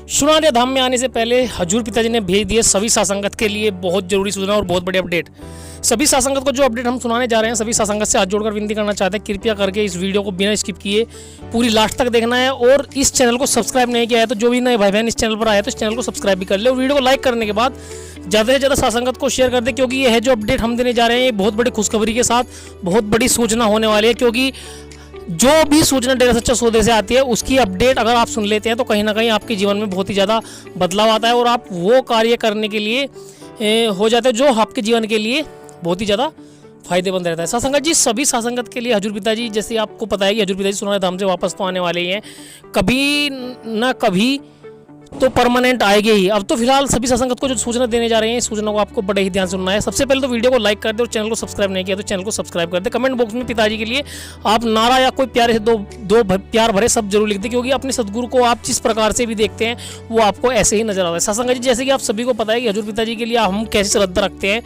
सुनाने धाम में आने से पहले हजूर पिताजी ने भेज दिए सभी सासंगत के लिए बहुत जरूरी सूचना और बहुत बड़ी अपडेट। सभी सासंगत को जो अपडेट हम सुनाने जा रहे हैं, सभी सासंगत से हाथ जोड़कर विनती करना चाहते हैं, कृपया करके इस वीडियो को बिना स्किप किए पूरी लास्ट तक देखना है। और इस चैनल को सब्सक्राइब नहीं किया है तो जो भी नए भाई बहन इस चैनल पर आए तो इस चैनल को सब्सक्राइब भी कर ले। और वीडियो को लाइक करने के बाद ज़्यादा से ज़्यादा सासंगत को शेयर कर दे, क्योंकि ये है जो अपडेट हम देने जा रहे हैं ये बहुत बड़ी खुशखबरी के साथ बहुत बड़ी सूचना होने वाली है। क्योंकि जो भी सूचना डेरा सच्चा सौदे से आती है उसकी अपडेट अगर आप सुन लेते हैं तो कहीं ना कहीं आपके जीवन में बहुत ही ज़्यादा बदलाव आता है और आप वो कार्य करने के लिए हो जाते हैं जो आपके जीवन के लिए बहुत ही ज़्यादा फायदेमंद रहता है। सासंगत जी, सभी सासंगत के लिए हजूर पिताजी, जैसे आपको पता है कि हजूर पिताजी सुनाने धाम से वापस तो आने वाले ही हैं, कभी ना कभी तो परमानेंट आएंगे ही। अब तो फिलहाल सभी सासंगत को जो सूचना देने जा रहे हैं, इस सूचना को आपको बड़े ही ध्यान सुनना है। सबसे पहले तो वीडियो को लाइक कर दे और चैनल को सब्सक्राइब नहीं किया तो चैनल को सब्सक्राइब कर दे। कमेंट बॉक्स में पिताजी के लिए आप नारा या कोई प्यारे से दो प्यार भरे सब जरूर लिख दे, क्योंकि अपने सदगुरु को आप जिस प्रकार से भी देखते हैं वो आपको ऐसे ही नजर आता है। सासंगत जी, जैसे कि आप सभी को पता है कि हजूर पिताजी के लिए हम कैसे श्रद्धा रखते हैं,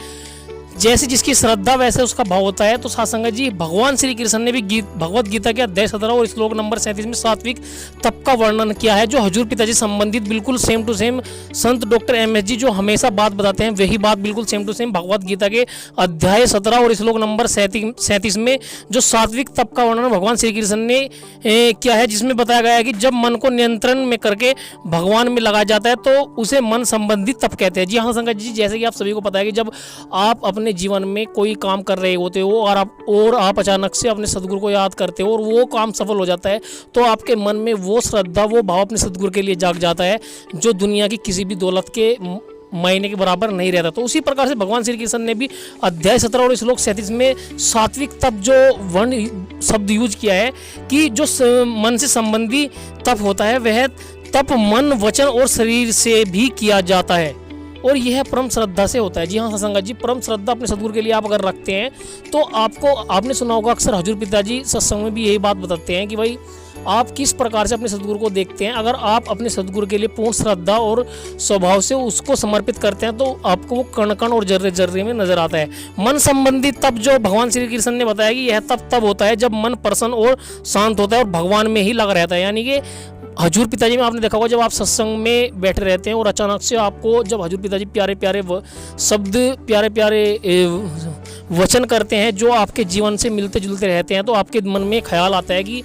जैसे जिसकी श्रद्धा वैसे उसका भाव होता है। तो सासंगत जी, भगवान श्री कृष्ण ने भी भगवत गीता के अध्याय 17 और श्लोक नंबर 37 में सात्विक तप का वर्णन किया है, जो हजूर पिताजी संबंधित बिल्कुल same to same Sant doctor M S G जो हमेशा बात बताते हैं वही बात बिल्कुल same to same Bhagavad Gita के अध्याय 17 और श्लोक नंबर 37 में जो सात्विक तप का वर्णन भगवान श्री कृष्ण ने किया है, जिसमें बताया गया है कि जब मन को नियंत्रण में करके भगवान में लगाया जाता है तो उसे मन संबंधित तप कहते हैं। जी हाँ संगत जी, जैसे कि आप सभी को पता है कि जब आप अपने जीवन में कोई काम कर रहे होते हो और आप अचानक से अपने सदगुरु को याद करते हो और वो काम सफल हो जाता है तो आपके मन में वो श्रद्धा, वो भाव अपने सदगुरु के लिए जाग जाता है जो दुनिया की किसी भी दौलत के महीने के बराबर नहीं रहता। तो उसी प्रकार से भगवान श्री कृष्ण ने भी अध्याय 17 और श्लोक 37 में सात्विक तप जो वर्ण शब्द यूज किया है कि जो मन से संबंधी तप होता है वह तप मन, वचन और शरीर से भी किया जाता है और यह परम श्रद्धा से होता है। जी हाँ संगत जी, परम श्रद्धा अपने सदगुरु के लिए आप अगर रखते हैं तो आपने सुना होगा अक्सर हजूर पिताजी सत्संग में भी यही बात बताते हैं कि भाई आप किस प्रकार से अपने सदगुरु को देखते हैं। अगर आप अपने सदगुरु के लिए पूर्ण श्रद्धा और स्वभाव से उसको समर्पित करते हैं तो आपको वो कण कण और जर्रे जर्रे में नजर आता है। मन संबंधी तप जो भगवान श्री कृष्ण ने बताया कि यह तब होता है जब मन प्रसन्न और शांत होता है और भगवान में ही लगा रहता है। यानी कि हजूर पिताजी में आपने देखा होगा जब आप सत्संग में बैठे रहते हैं और अचानक से आपको जब हजूर पिताजी प्यारे प्यारे शब्द, प्यारे प्यारे वचन करते हैं जो आपके जीवन से मिलते जुलते रहते हैं तो आपके मन में ख्याल आता है कि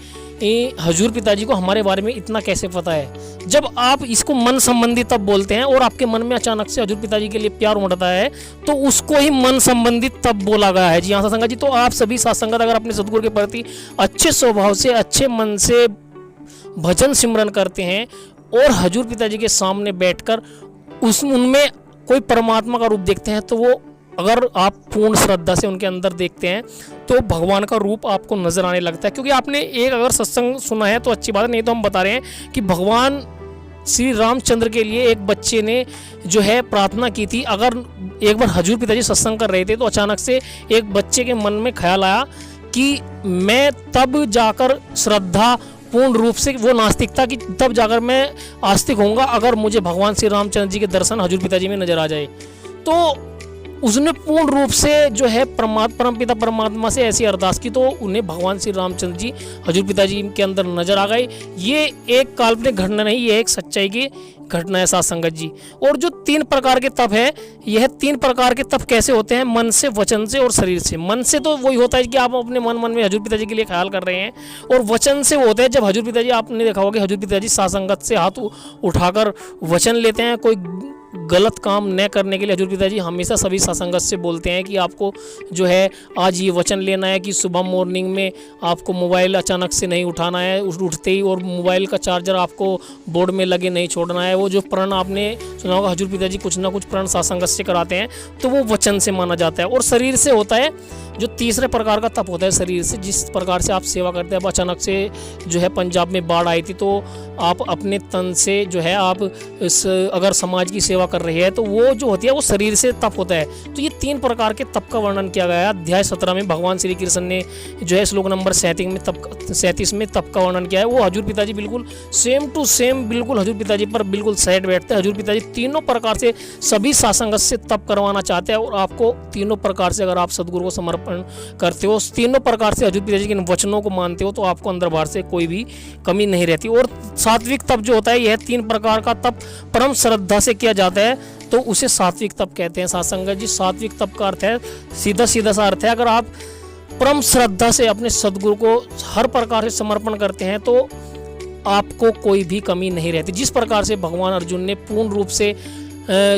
हजूर पिताजी को हमारे बारे में इतना कैसे पता है। जब आप इसको मन संबंधी तब बोलते हैं और आपके मन में अचानक से हजूर पिताजी के लिए प्यार उमड़ता है तो उसको ही मन संबंधित तब बोला गया है। जी हाँ संगत जी, तो आप सभी सासंगत अगर अपने सदगुरु के प्रति अच्छे स्वभाव से, अच्छे मन से भजन सिमरन करते हैं और हजूर पिताजी के सामने बैठकर उनमें कोई परमात्मा का रूप देखते हैं तो वो अगर आप पूर्ण श्रद्धा से उनके अंदर देखते हैं तो भगवान का रूप आपको नजर आने लगता है। क्योंकि आपने एक अगर सत्संग सुना है तो अच्छी बात है, नहीं तो हम बता रहे हैं कि भगवान श्री रामचंद्र के लिए एक बच्चे ने जो है प्रार्थना की थी। अगर एक बार हजूर पिताजी सत्संग कर रहे थे तो अचानक से एक बच्चे के मन में ख्याल आया कि मैं तब जाकर श्रद्धा पूर्ण रूप से, वो नास्तिकता की तब जाकर मैं आस्तिक होऊंगा अगर मुझे भगवान श्री रामचंद्र जी के दर्शन हजूर पिताजी में नजर आ जाए। तो उसने पूर्ण रूप से जो है परमपिता परमात्मा से ऐसी अरदास की तो उन्हें भगवान श्री रामचंद्र जी हजूर पिताजी के अंदर नजर आ गए। ये एक काल्पनिक घटना नहीं, ये एक सच्चाई की घटना है सासंगत जी। और जो 3 प्रकार के तप है, यह 3 प्रकार के तप कैसे होते हैं? मन से, वचन से और शरीर से। मन से तो वही होता है कि आप अपने मन में हजूर पिताजी के लिए ख्याल कर रहे हैं, और वचन से वो होता है जब हजूर पिताजी, आपने देखा होगा कि हजूर पिताजी सासंगत से हाथ उठाकर वचन लेते हैं। कोई गलत काम न करने के लिए हजूर पिताजी हमेशा सभी सासंगत से बोलते हैं कि आपको जो है आज ये वचन लेना है कि सुबह मॉर्निंग में आपको मोबाइल अचानक से नहीं उठाना है उठते ही, और मोबाइल का चार्जर आपको बोर्ड में लगे नहीं छोड़ना है। वो जो प्रण आपने सुना होगा हजूर पिताजी कुछ ना कुछ प्रण सासंगत से कराते हैं तो वो वचन से माना जाता है। और शरीर से होता है जो तीसरे प्रकार का तप होता है शरीर से। जिस प्रकार से आप सेवा करते हैं, अब अचानक से जो है पंजाब में बाढ़ आई थी तो आप अपने तन से जो है आप अगर समाज की सेवा कर रही है तो वो जो होती है वो शरीर से तप होता है। तो ये 3 प्रकार के तप का वर्णन किया गया है। अध्याय 17 में भगवान श्री कृष्ण ने जो है श्लोक नंबर 37 में तप का वर्णन किया है। वो हजूर पिताजी बिल्कुल सेम टू सेम बिल्कुल हजूर पिताजी पर बिल्कुल सेट बैठते हैं। हजूर पिताजी तीनों प्रकार से सभी सासंगत से तप करवाना चाहते हैं और आपको तीनों प्रकार से, अगर आप सदगुरु को समर्पण करते हो, तीनों प्रकार से हजूर पिताजी के इन वचनों को मानते हो, तो आपको अंदर बाहर से कोई भी कमी नहीं रहती। और सात्विक तप जो होता है, यह 3 प्रकार का तप परम श्रद्धा से किया जाता है, तो उसे सात्विक तप कहते हैं। सासंगत जी, सात्विक तप का अर्थ है, सीधा सीधा सा अर्थ है, अगर आप परम श्रद्धा से अपने सदगुरु को हर प्रकार से समर्पण करते हैं तो आपको कोई भी कमी नहीं रहती। जिस प्रकार से भगवान अर्जुन ने पूर्ण रूप से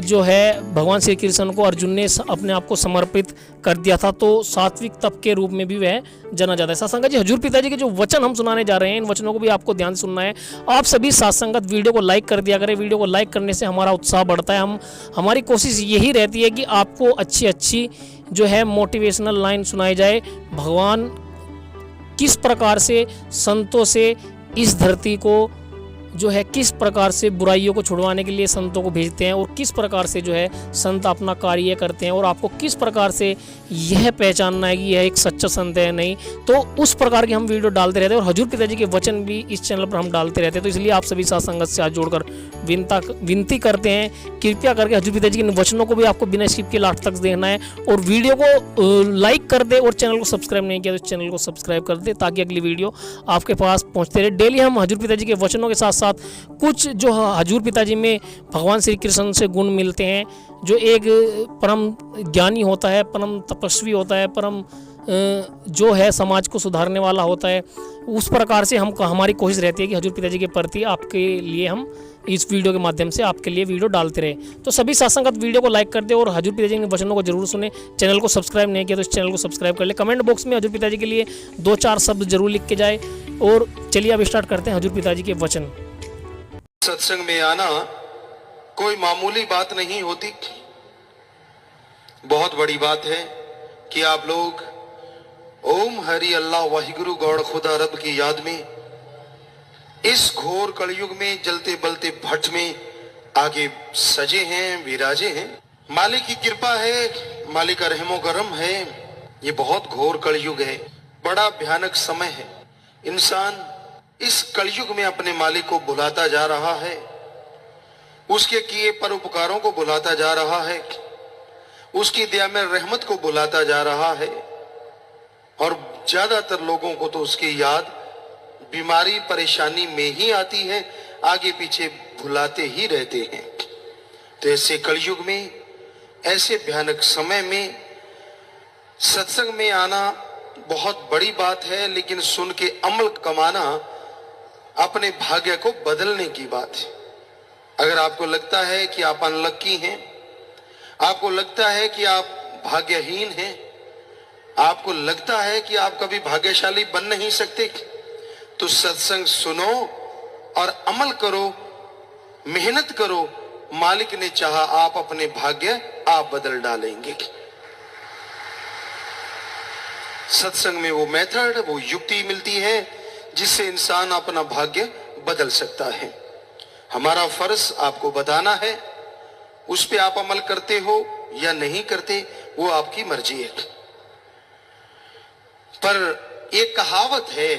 जो है भगवान श्री कृष्ण को अर्जुन ने अपने आप को समर्पित कर दिया था, तो सात्विक तप के रूप में भी वह जाना जाता है। सत्संगत जी, हजूर पिताजी के जो वचन हम सुनाने जा रहे हैं, इन वचनों को भी आपको ध्यान से सुनना है। आप सभी सत्संगत वीडियो को लाइक कर दिया करें। वीडियो को लाइक करने से हमारा उत्साह बढ़ता है। हमारी कोशिश यही रहती है कि आपको अच्छी अच्छी जो है मोटिवेशनल लाइन सुनाई जाए। भगवान किस प्रकार से संतों से इस धरती को जो है किस प्रकार से बुराइयों को छुड़वाने के लिए संतों को भेजते हैं और किस प्रकार से जो है संत अपना कार्य करते हैं, और आपको किस प्रकार से यह पहचानना है कि यह एक सच्चा संत है नहीं, तो उस प्रकार के हम वीडियो डालते रहते हैं। और हजूर पिताजी के वचन भी इस चैनल पर हम डालते रहते हैं। तो इसलिए आप सभी साथ संगत से हाथ जोड़कर विनती करते हैं, कृपया करके हजूर पिताजी के वचनों को भी आपको बिना स्किप के लास्ट तक देखना है, और वीडियो को लाइक कर दे, और चैनल को सब्सक्राइब नहीं किया तो चैनल को सब्सक्राइब कर दे, ताकि अगली वीडियो आपके पास पहुँचते रहे। डेली हम हजूर पिताजी के वचनों के साथ साथ कुछ जो हजूर पिताजी में भगवान श्री कृष्ण से गुण मिलते हैं, जो एक परम ज्ञानी होता है, परम तपस्वी होता है, परम जो है समाज को सुधारने वाला होता है, उस प्रकार से हमारी कोशिश रहती है कि हजूर पिताजी के प्रति आपके लिए हम इस वीडियो के माध्यम से आपके लिए वीडियो डालते रहे। तो सभी सत्संगत वीडियो को लाइक कर दे और हजूर पिताजी के वचनों को जरूर सुने। चैनल को सब्सक्राइब नहीं किया तो इस चैनल को सब्सक्राइब कर ले। कमेंट बॉक्स में हजूर पिताजी के लिए 2-4 शब्द जरूर लिख के जाए। और चलिए अब स्टार्ट करते हैं हजूर पिताजी के वचन। सत्संग में आना कोई मामूली बात नहीं होती। बहुत बड़ी बात है कि आप लोग ओम हरि अल्लाह वाहिगुरु गौड़ खुदा रब की याद में इस घोर कलयुग में जलते बलते भट्ट में आगे सजे हैं, विराजे हैं। मालिक की कृपा है, मालिक का रहमो करम है। ये बहुत घोर कलयुग है, बड़ा भयानक समय है। इंसान इस कलयुग में अपने मालिक को भुलाता जा रहा है, उसके किए परोपकारों को भुलाता जा रहा है, उसकी दया में रहमत को भुलाता जा रहा है, और ज्यादातर लोगों को तो उसकी याद बीमारी परेशानी में ही आती है, आगे पीछे भुलाते ही रहते हैं। तो ऐसे कलयुग में, ऐसे भयानक समय में सत्संग में आना बहुत बड़ी बात है, लेकिन सुन के अमल कमाना अपने भाग्य को बदलने की बात है। अगर आपको लगता है कि आप अनलक्की हैं, आपको लगता है कि आप भाग्यहीन हैं, आपको लगता है कि आप कभी भाग्यशाली बन नहीं सकते, तो सत्संग सुनो और अमल करो, मेहनत करो। मालिक ने चाहा आप अपने भाग्य आप बदल डालेंगे। सत्संग में वो मेथड, वो युक्ति मिलती है जिससे इंसान अपना भाग्य बदल सकता है। हमारा फर्ज आपको बताना है, उस पे आप अमल करते हो या नहीं करते वो आपकी मर्जी है। पर एक कहावत है,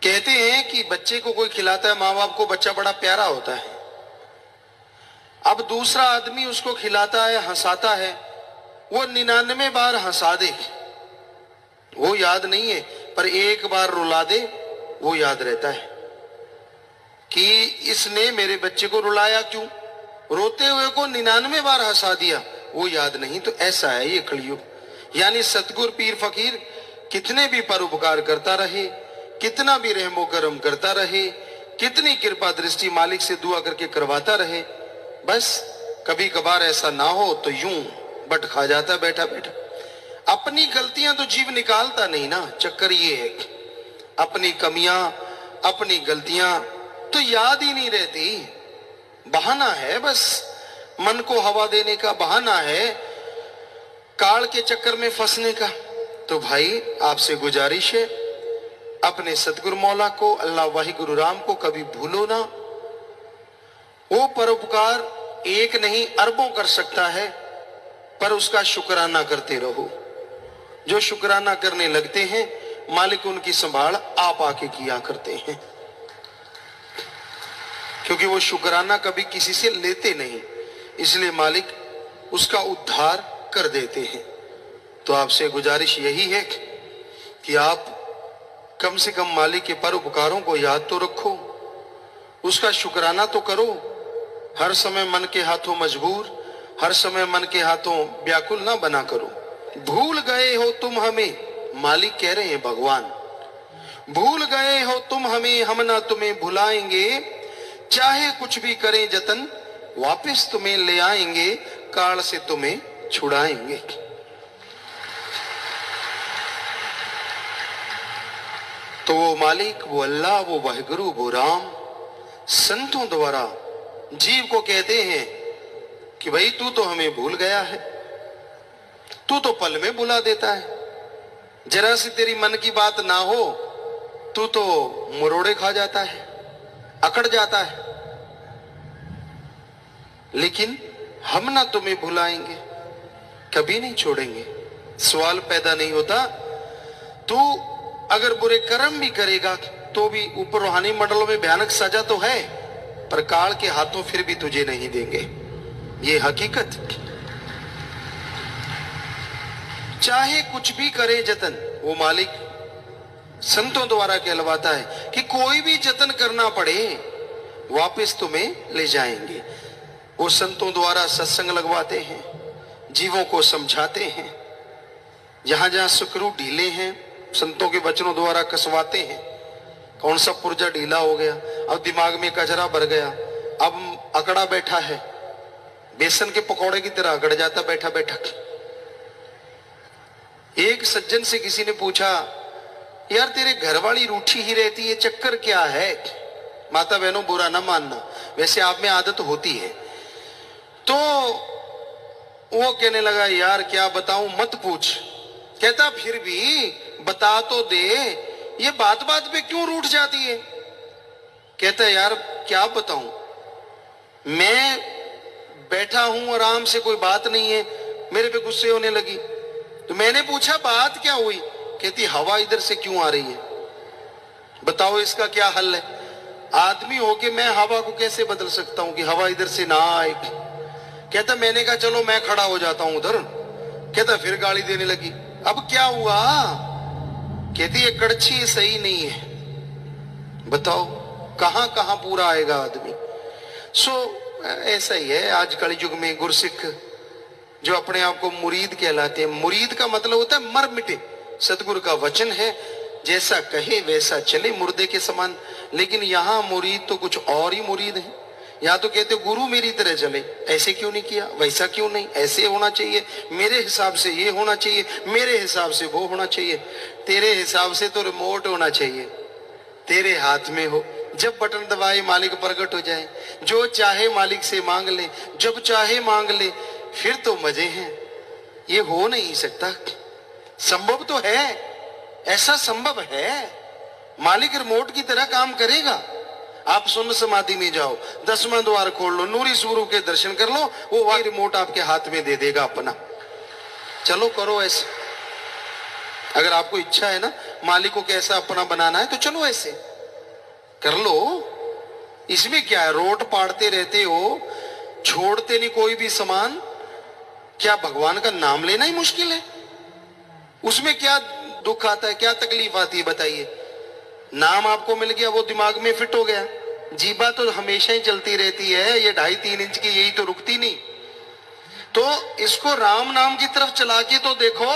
कहते हैं कि बच्चे को कोई खिलाता है, माँ बाप को बच्चा बड़ा प्यारा होता है। अब दूसरा आदमी उसको खिलाता है, हंसाता है, वो 99 बार हंसा दे, वो याद नहीं है, पर एक बार रुला दे वो याद रहता है कि इसने मेरे बच्चे को रुलाया क्यों, रोते हुए को 99 बार हंसा दिया, वो याद नहीं। तो ऐसा है ये कलयुग। यानी सतगुर पीर फकीर कितने भी परोपकार करता रहे, कितना भी रहमो करम करता रहे, कितनी कृपा दृष्टि मालिक से दुआ करके करवाता रहे, बस कभी कभार ऐसा ना हो तो यूं बट खा जाता बैठा बैठा। अपनी गलतियां तो जीव निकालता नहीं ना। चक्कर ये है अपनी कमियां, अपनी गलतियां तो याद ही नहीं रहती। बहाना है, बस मन को हवा देने का बहाना है, काल के चक्कर में फंसने का। तो भाई आपसे गुजारिश है, अपने सतगुरु मौला को, अल्लाह वाहिगुरु राम को कभी भूलो ना। वो परोपकार एक नहीं अरबों कर सकता है, पर उसका शुक्राना करते रहो। जो शुक्राना करने लगते हैं मालिक उनकी संभाल आप आके किया करते हैं, क्योंकि वो शुक्राना कभी किसी से लेते नहीं, इसलिए मालिक उसका उद्धार कर देते हैं। तो आपसे गुजारिश यही है कि आप कम से कम मालिक के परोपकारों को याद तो रखो, उसका शुक्राना तो करो। हर समय मन के हाथों मजबूर, हर समय मन के हाथों व्याकुल ना बना करो। भूल गए हो तुम हमें, मालिक कह रहे हैं भगवान, भूल गए हो तुम हमें, हम ना तुम्हें भुलाएंगे। चाहे कुछ भी करें जतन, वापस तुम्हें ले आएंगे, काल से तुम्हें छुड़ाएंगे। तो वो मालिक, वो अल्लाह, वो वाहिगुरु, वो राम संतों द्वारा जीव को कहते हैं कि भाई तू तो हमें भूल गया है, तू तो पल में बुला देता है, जरा सी तेरी मन की बात ना हो तू तो मुरोड़े खा जाता है, अकड़ जाता है। लेकिन हम ना तुम्हें भुलाएंगे, कभी नहीं छोड़ेंगे। सवाल पैदा नहीं होता, तू अगर बुरे कर्म भी करेगा तो भी ऊपर रूहानी मंडलों में भयानक सजा तो है, पर काल के हाथों फिर भी तुझे नहीं देंगे, ये हकीकत। चाहे कुछ भी करे जतन, वो मालिक संतों द्वारा कहलवाता है कि कोई भी जतन करना पड़े वापस तुम्हें ले जाएंगे। वो संतों द्वारा सत्संग लगवाते हैं, जीवों को समझाते हैं, जहां जहां सुकरू ढीले हैं संतों के वचनों द्वारा कसवाते हैं। कौन सा पुर्जा ढीला हो गया, अब दिमाग में कचरा भर गया, अब अकड़ा बैठा है, बेसन के पकौड़े की तरह अकड़ जाता बैठा बैठा। एक सज्जन से किसी ने पूछा, यार तेरे घरवाली रूठी ही रहती है, चक्कर क्या है? माता बहनों बुरा ना मानना, वैसे आप में आदत होती है। तो वो कहने लगा, यार क्या बताऊं, मत पूछ। कहता फिर भी बता तो दे, ये बात बात पे क्यों रूठ जाती है? कहता यार क्या बताऊं, मैं बैठा हूं आराम से, कोई बात नहीं है, मेरे पे गुस्से होने लगी। तो मैंने पूछा बात क्या हुई? कहती हवा इधर से क्यों आ रही है, बताओ इसका क्या हल है? आदमी होके मैं हवा को कैसे बदल सकता हूं कि हवा इधर से ना आए? कहता मैंने कहा चलो मैं खड़ा हो जाता हूं उधर। कहता फिर गाली देने लगी। अब क्या हुआ? कहती ये कड़छी सही नहीं है, बताओ कहां कहां पूरा आएगा आदमी। ऐसा ही है आज कलि युग में गुरसिख जो अपने आप को मुरीद कहलाते हैं। मुरीद का मतलब होता है मर मिटे। सतगुरु का वचन है, जैसा कहे वैसा चले, मुर्दे के समान। लेकिन यहाँ मुरीद तो कुछ और ही मुरीद है। यहाँ तो कहते गुरु मेरी तरह चले, ऐसे क्यों नहीं किया, वैसा क्यों नहीं, ऐसे होना चाहिए, मेरे हिसाब से ये होना चाहिए, मेरे हिसाब से वो होना चाहिए। तेरे हिसाब से तो रिमोट होना चाहिए, तेरे हाथ में हो। जब बटन दबाए मालिक प्रकट हो जाए, जो चाहे मालिक से मांग ले, जब चाहे मांग ले, फिर तो मजे हैं। ये हो नहीं सकता, संभव तो है, ऐसा संभव है। मालिक रिमोट की तरह काम करेगा। आप सुन्न समाधि में जाओ, 10वां द्वार खोल लो, नूरी स्वरूप के दर्शन कर लो, वो वही रिमोट आपके हाथ में दे देगा अपना। चलो करो ऐसे, अगर आपको इच्छा है ना मालिक को कैसा अपना बनाना है तो चलो ऐसे कर लो। इसमें क्या है, रोट पाड़ते रहते हो, छोड़ते नहीं कोई भी सामान। क्या भगवान का नाम लेना ही मुश्किल है? उसमें क्या दुख आता है, क्या तकलीफ आती है बताइए? नाम आपको मिल गया, वो दिमाग में फिट हो गया। जीबा तो हमेशा ही चलती रहती है, ये 2.5-3 इंच की, यही तो रुकती नहीं। तो इसको राम नाम की तरफ चला के तो देखो।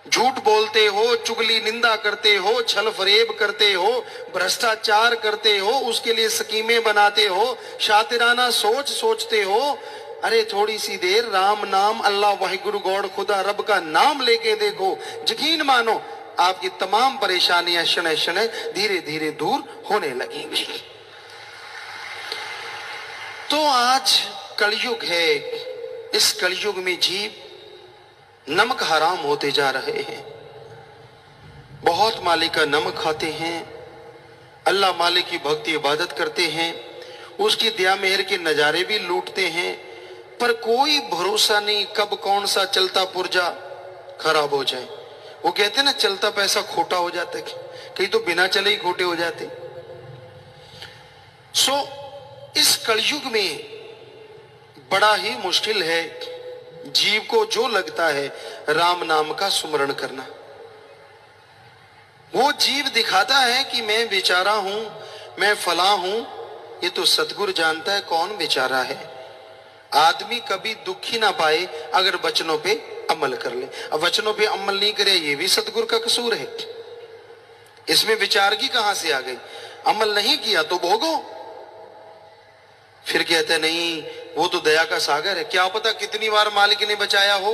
झूठ बोलते हो, चुगली निंदा करते हो, छल फरेब करते हो, भ्रष्टाचार करते हो, उसके लिए स्कीमें बनाते हो, शातिराना सोच सोचते हो। अरे थोड़ी सी देर राम नाम, अल्लाह वाहिगुरु गॉड खुदा रब का नाम लेके देखो, यकीन मानो आपकी तमाम परेशानियां शनै शनै धीरे धीरे दूर होने लगेंगी। तो आज कलयुग है, इस कलयुग में जीव नमक हराम होते जा रहे हैं। बहुत मालिक का नमक खाते हैं, अल्लाह मालिक की भक्ति इबादत करते हैं, उसकी दया मेहर के नजारे भी लूटते हैं, पर कोई भरोसा नहीं कब कौन सा चलता पुर्जा खराब हो जाए। वो कहते हैं ना, चलता पैसा खोटा हो जाता है, कहीं तो बिना चले ही खोटे हो जाते। इस कलयुग में बड़ा ही मुश्किल है जीव को जो लगता है राम नाम का सुमरण करना। वो जीव दिखाता है कि मैं बेचारा हूं, मैं फला हूं, ये तो सतगुरु जानता है कौन बेचारा है। आदमी कभी दुखी ना पाए अगर वचनों पे अमल कर ले। अब वचनों पे अमल नहीं करे, ये भी सतगुरु का कसूर है। इसमें विचार की कहां से आ गई? अमल नहीं किया तो भोगो। फिर कहते नहीं वो तो दया का सागर है। क्या पता कितनी बार मालिक ने बचाया हो,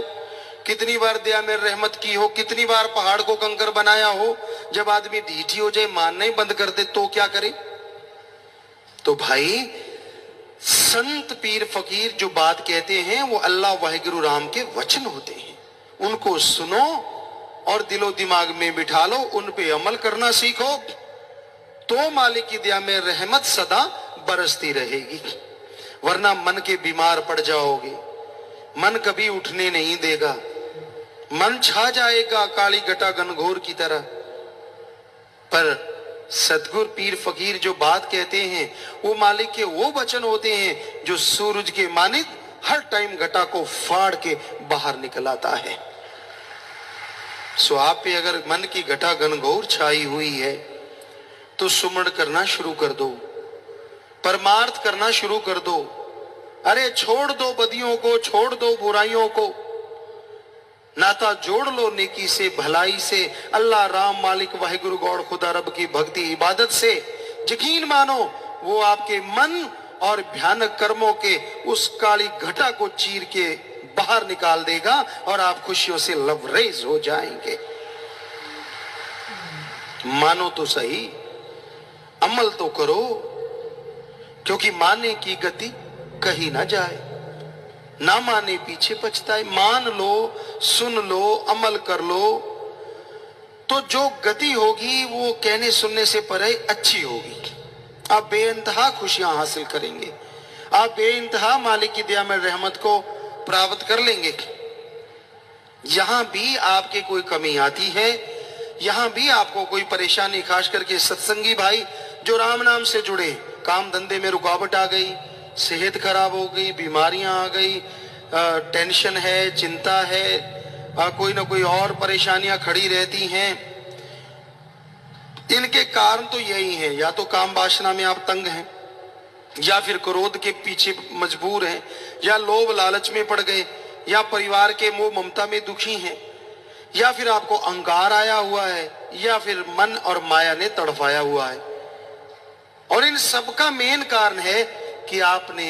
कितनी बार दया में रहमत की हो, कितनी बार पहाड़ को कंकर बनाया हो। जब आदमी ढीठी हो जाए, मानना ही बंद कर दे, तो क्या करे? तो भाई संत पीर फकीर जो बात कहते हैं वो अल्लाह वाहिगुरु राम के वचन होते हैं। उनको सुनो और दिलो दिमाग में बिठा लो, उन पे अमल करना सीखो, तो मालिक की दया में रहमत सदा बरसती रहेगी। वरना मन के बीमार पड़ जाओगे, मन कभी उठने नहीं देगा, मन छा जाएगा काली घटा घनघोर की तरह। पर सतगुर पीर फकीर जो बात कहते हैं वो मालिक के वो वचन होते हैं जो सूरज के मानित हर टाइम घटा को फाड़ के बाहर निकल आता है। सो आप पे अगर मन की घटा घनघोर छाई हुई है तो सुमरण करना शुरू कर दो, परमार्थ करना शुरू कर दो। अरे छोड़ दो बदियों को, छोड़ दो बुराइयों को, नाता जोड़ लो नेकी से, भलाई से, अल्लाह राम मालिक वाहिगुरु गौड़ खुदा रब की भक्ति इबादत से। यकीन मानो वो आपके मन और भयानक कर्मों के उस काली घटा को चीर के बाहर निकाल देगा और आप खुशियों से लबरेज हो जाएंगे। मानो तो सही, अमल तो करो, क्योंकि माने की गति कहीं ना जाए, ना माने पीछे पछताए। मान लो, सुन लो, अमल कर लो, तो जो गति होगी वो कहने सुनने से परे अच्छी होगी। आप बेइंतहा खुशियां हासिल करेंगे, आप बेइंतहा मालिक की दया में रहमत को प्राप्त कर लेंगे। यहां भी आपके कोई कमी आती है, यहां भी आपको कोई परेशानी, खास करके सत्संगी भाई जो राम नाम से जुड़े, काम धंधे में रुकावट आ गई, सेहत खराब हो गई, बीमारियां आ गई, टेंशन है, चिंता है, कोई ना कोई और परेशानियां खड़ी रहती हैं। इनके कारण तो यही है, या तो काम वासना में आप तंग हैं, या फिर क्रोध के पीछे मजबूर हैं, या लोभ लालच में पड़ गए, या परिवार के मोह ममता में दुखी हैं, या फिर आपको अहंकार आया हुआ है, या फिर मन और माया ने तड़फाया हुआ है। और इन सबका मेन कारण है कि आपने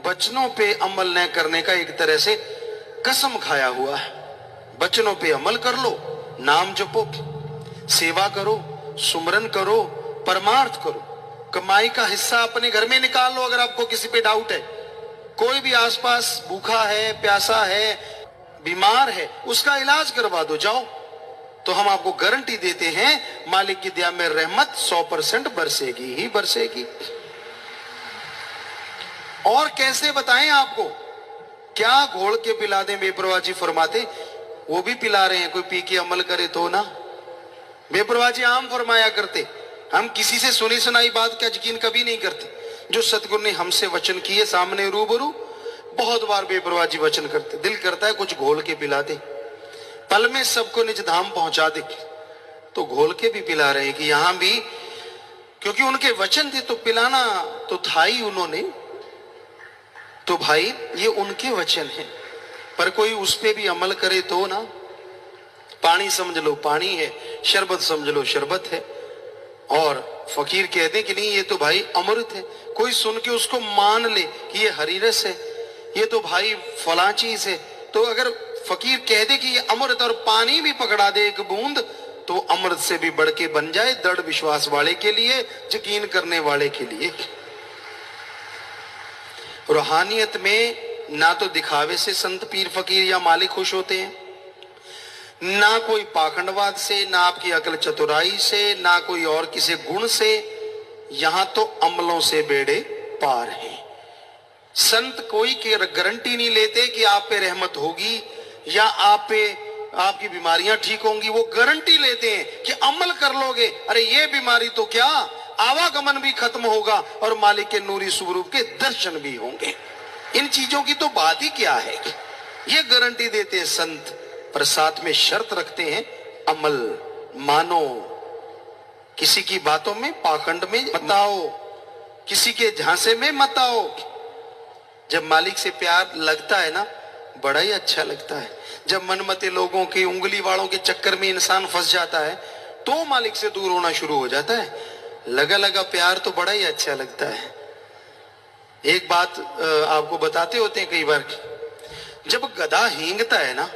वचनों पे अमल न करने का एक तरह से कसम खाया हुआ है। वचनों पे अमल कर लो, नाम जपो, सेवा करो, सुमरन करो, परमार्थ करो, कमाई का हिस्सा अपने घर में निकाल लो। अगर आपको किसी पे डाउट है, कोई भी आसपास भूखा है, प्यासा है, बीमार है, उसका इलाज करवा दो, जाओ। तो हम आपको गारंटी देते हैं मालिक की दया में रहमत 100% बरसेगी ही बरसेगी। और कैसे बताएं आपको? क्या घोल के पिला दें? बेपरवाह जी फरमाते, वो भी पिला रहे हैं, कोई पी के अमल करे तो ना। बेपरवाह जी आम फरमाया करते, हम किसी से सुनी सुनाई बात का यकीन कभी नहीं करते। जो सतगुरु ने हमसे वचन किए सामने रूबरू, बहुत बार बेपरवाह जी वचन करते, दिल करता है कुछ घोल के पिला दे, पल में सबको निज धाम पहुंचा दे। तो घोल के भी पिला रहे हैं कि यहां भी, क्योंकि उनके वचन थे तो पिलाना तो था ही उन्होंने। तो भाई ये उनके वचन हैं, पर कोई उस पे भी अमल करे तो ना। पानी समझ लो पानी है, शरबत समझ लो शरबत है, और फकीर कहते कि नहीं ये तो भाई अमृत है। कोई सुन के उसको मान ले कि ये हरी रस है, ये तो भाई फला चीज है। तो अगर फकीर कह दे कि ये अमृत और पानी भी पकड़ा दे एक बूंद, तो अमृत से भी बढ़ के बन जाए दृढ़ विश्वास वाले के लिए, यकीन करने वाले के लिए। रूहानियत में ना तो दिखावे से संत पीर फकीर या मालिक खुश होते हैं, ना कोई पाखंडवाद से, ना आपकी अकल चतुराई से, ना कोई और किसी गुण से। यहां तो अमलों से बेड़े पार हैं। संत कोई की गारंटी नहीं लेते कि आप पे रहमत होगी या आप पे आपकी बीमारियां ठीक होंगी। वो गारंटी लेते हैं कि अमल कर लोगे, अरे ये बीमारी तो क्या, आवागमन भी खत्म होगा और मालिक के नूरी स्वरूप के दर्शन भी होंगे। इन चीजों की तो बात ही क्या है, ये गारंटी देते हैं संत, पर साथ में शर्त रखते हैं अमल मानो, किसी की बातों में पाखंड में मत आओ, किसी के झांसे में मत आओ। जब मालिक से प्यार लगता है ना, बड़ा ही अच्छा लगता है। जब मनमते लोगों के उंगली वालों के चक्कर में इंसान फंस जाता है तो मालिक से दूर होना शुरू हो जाता है। लगा लगा प्यार तो बड़ा ही अच्छा लगता है। एक बात आपको बताते होते हैं कई बार, जब गधा हींगता है ना,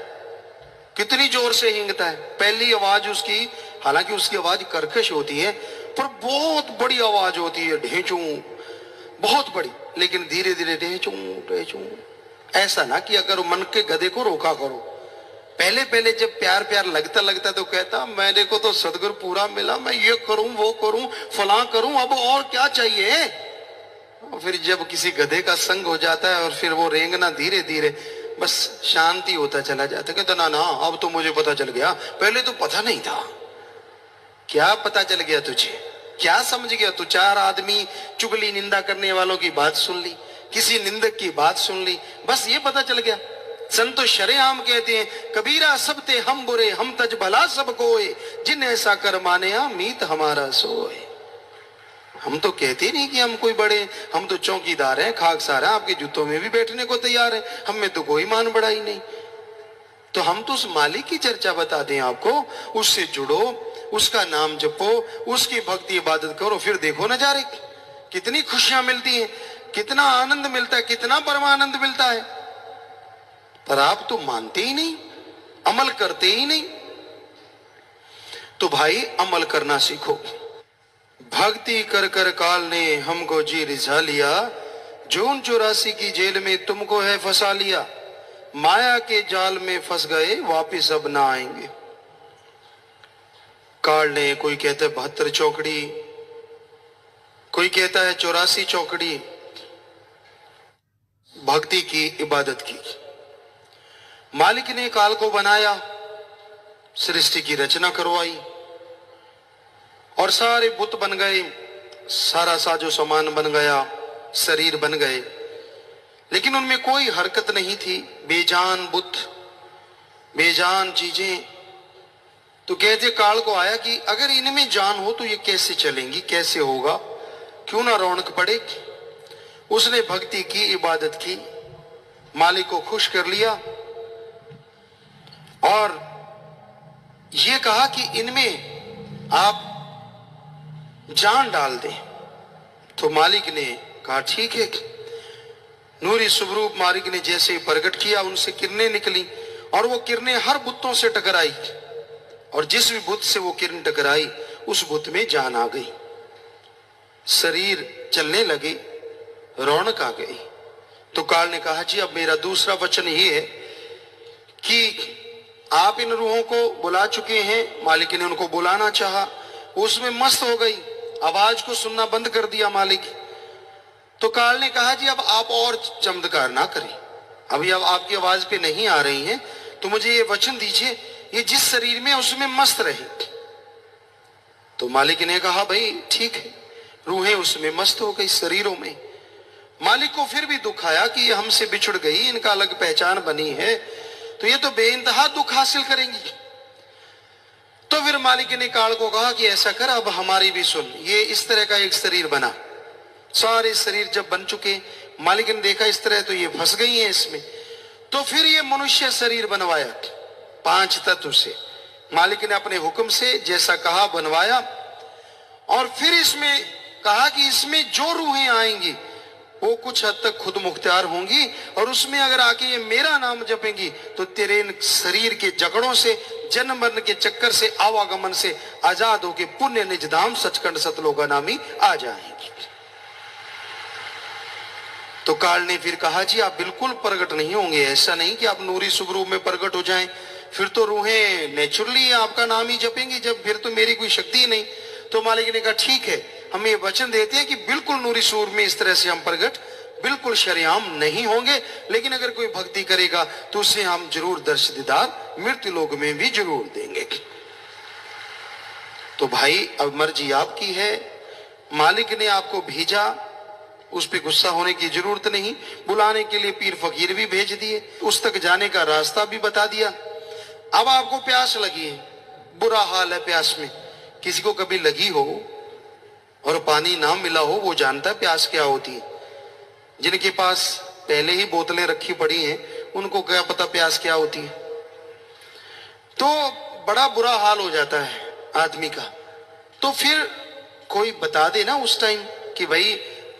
कितनी जोर से हींगता है। पहली आवाज उसकी, हालांकि उसकी आवाज कर्कश होती है, पर बहुत बड़ी आवाज होती है, ढेंचू, बहुत बड़ी, लेकिन धीरे धीरे ढेंचू ढेंचू। ऐसा ना कि अगर मन के गधे को रोका करो। पहले पहले जब प्यार प्यार लगता लगता तो कहता मेरे को तो सदगुरु पूरा मिला, मैं ये करूं वो करूं फलां करूं, अब और क्या चाहिए। फिर जब किसी गधे का संग हो जाता है और फिर वो रेंगना धीरे धीरे बस शांति होता चला जाता है। कहता ना ना अब तो मुझे पता चल गया, पहले तो पता नहीं था। क्या पता चल गया तुझे, क्या समझ गया तू? 4 आदमी चुगली निंदा करने वालों की बात सुन ली, किसी निंदक की बात सुन ली, बस ये पता चल गया। संतो शरेआम कहते हैं कबीरा सब ते हम बुरे, हम तज भला सब कोय, जिन ऐसा कर माने मीत हमारा सोए। हम तो कहते नहीं कि हम कोई बड़े, हम तो चौकीदार हैं, खाकसार हैं, आपके जूतों में भी बैठने को तैयार हैं, हम में तो कोई मान बढ़ाई नहीं। तो हम तो उस मालिक की चर्चा बता दें आपको, उससे जुड़ो, उसका नाम जपो, उसकी भक्ति इबादत करो, फिर देखो नजारे, कितनी खुशियां मिलती हैं, कितना आनंद मिलता है, कितना परमानंद मिलता है। पर आप तो मानते ही नहीं, अमल करते ही नहीं। तो भाई अमल करना सीखो। भक्ति कर कर काल ने हमको जी रिझा लिया, जून 84 की जेल में तुमको है फंसा लिया, माया के जाल में फंस गए वापिस अब ना आएंगे। काल ने, कोई कहता है 72 चौकड़ी, कोई कहता है 84 चौकड़ी, भक्ति की इबादत की। मालिक ने काल को बनाया, सृष्टि की रचना करवाई और सारे बुत बन गए, सारा साजो सामान बन गया, शरीर बन गए, लेकिन उनमें कोई हरकत नहीं थी, बेजान बुत, बेजान चीजें। तो कहते काल को आया कि अगर इनमें जान हो तो ये कैसे चलेंगी, कैसे होगा, क्यों ना रौनक पड़े। उसने भक्ति की, इबादत की, मालिक को खुश कर लिया और ये कहा कि इनमें आप जान डाल दें। तो मालिक ने कहा ठीक है। नूरी स्वरूप मालिक ने जैसे ही प्रकट किया, उनसे किरणें निकली और वो किरणें हर बुतों से टकराई और जिस भी बुत से वो किरण टकराई उस बुत में जान आ गई, शरीर चलने लगे, रौनक आ गई। तो काल ने कहा जी अब मेरा दूसरा वचन ये है कि आप इन रूहों को बुला चुके हैं। मालिक ने उनको बुलाना चाहा, उसमें मस्त हो गई, आवाज को सुनना बंद कर दिया मालिक। तो काल ने कहा जी अब आप और चमत्कार ना करें, अभी अब आपकी आवाज पे नहीं आ रही हैं, तो मुझे ये वचन दीजिए ये जिस शरीर में उसमें मस्त रहे। तो मालिक ने कहा भाई ठीक है। रूहें उसमें मस्त हो गई, शरीरों में। मालिक को फिर भी दुख आया कि ये हमसे बिछुड़ गई, इनका अलग पहचान बनी है, तो ये तो बेइंतहा दुख हासिल करेंगी। तो फिर मालिक ने काल को कहा कि ऐसा कर अब हमारी भी सुन। ये इस तरह का एक शरीर बना, सारे शरीर जब बन चुके, मालिक ने देखा इस तरह तो ये फंस गई हैं इसमें, तो फिर ये मनुष्य शरीर बनवाया 5 तत्व से। मालिक ने अपने हुक्म से जैसा कहा बनवाया और फिर इसमें कहा कि इसमें जो रूहें आएंगी वो कुछ हद तक खुद मुख्तियार होंगी और उसमें अगर आके ये मेरा नाम जपेंगी तो तेरे शरीर के जकड़ों से, जन्म मरण के चक्कर से, आवागमन से आजाद होके पुण्य निज धाम सचखंड सतलोका नामी आ जाएंगी। तो काल ने फिर कहा जी आप बिल्कुल प्रकट नहीं होंगे, ऐसा नहीं कि आप नूरी स्वरूप में प्रकट हो जाएं, फिर तो रूहें नेचुरली आपका नाम ही जपेंगी, जब फिर तो मेरी कोई शक्ति ही नहीं। तो मालिक ने कहा ठीक है, हम ये वचन देते हैं कि बिल्कुल नूरी सूर में इस तरह से हम प्रकट बिल्कुल शरेआम नहीं होंगे, लेकिन अगर कोई भक्ति करेगा तो उसे हम जरूर दर्श दीदार मृत्यु लोक में भी जरूर देंगे। तो भाई अब मर्जी आपकी है, मालिक ने आपको भेजा, उस पे गुस्सा होने की जरूरत नहीं। बुलाने के लिए पीर फकीर भी भेज दिए, उस तक जाने का रास्ता भी बता दिया। अब आपको प्यास लगी है, बुरा हाल है प्यास में। किसी को कभी लगी हो और पानी ना मिला हो, वो जानता है प्यास क्या होती है। जिनके पास पहले ही बोतलें रखी पड़ी हैं, उनको क्या पता प्यास क्या होती है। तो बड़ा बुरा हाल हो जाता है आदमी का। तो फिर कोई बता दे ना उस टाइम कि भाई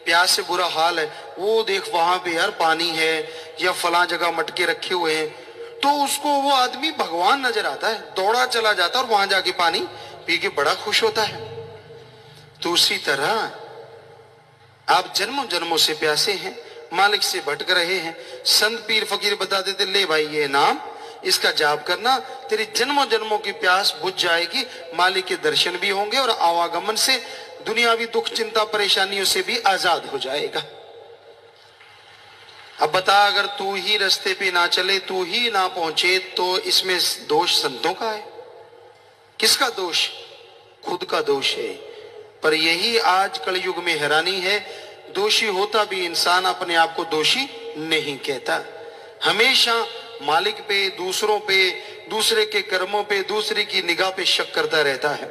प्यास से बुरा हाल है, वो देख वहां पे यार पानी है या फला जगह मटके रखे हुए हैं, तो उसको वो आदमी भगवान नजर आता है, दौड़ा चला जाता है और वहां जाके पानी पी के बड़ा खुश होता है। तो उसी तरह आप जन्मों जन्मों से प्यासे हैं, मालिक से भटक रहे हैं। संत पीर फकीर बता देते, ले भाई ये नाम, इसका जाप करना, तेरी जन्मों जन्मों की प्यास बुझ जाएगी, मालिक के दर्शन भी होंगे और आवागमन से दुनियावी दुख चिंता परेशानियों से भी आजाद हो जाएगा। अब बता, अगर तू ही रास्ते पे ना चले, तू ही ना पहुंचे, तो इसमें दोष संतों का है? किसका दोष? खुद का दोष है। पर यही आज कलयुग में हैरानी है, दोषी होता भी इंसान अपने आप को दोषी नहीं कहता। हमेशा मालिक पे, दूसरों पे, दूसरे के कर्मों पे, दूसरे की निगाह पे शक करता रहता है।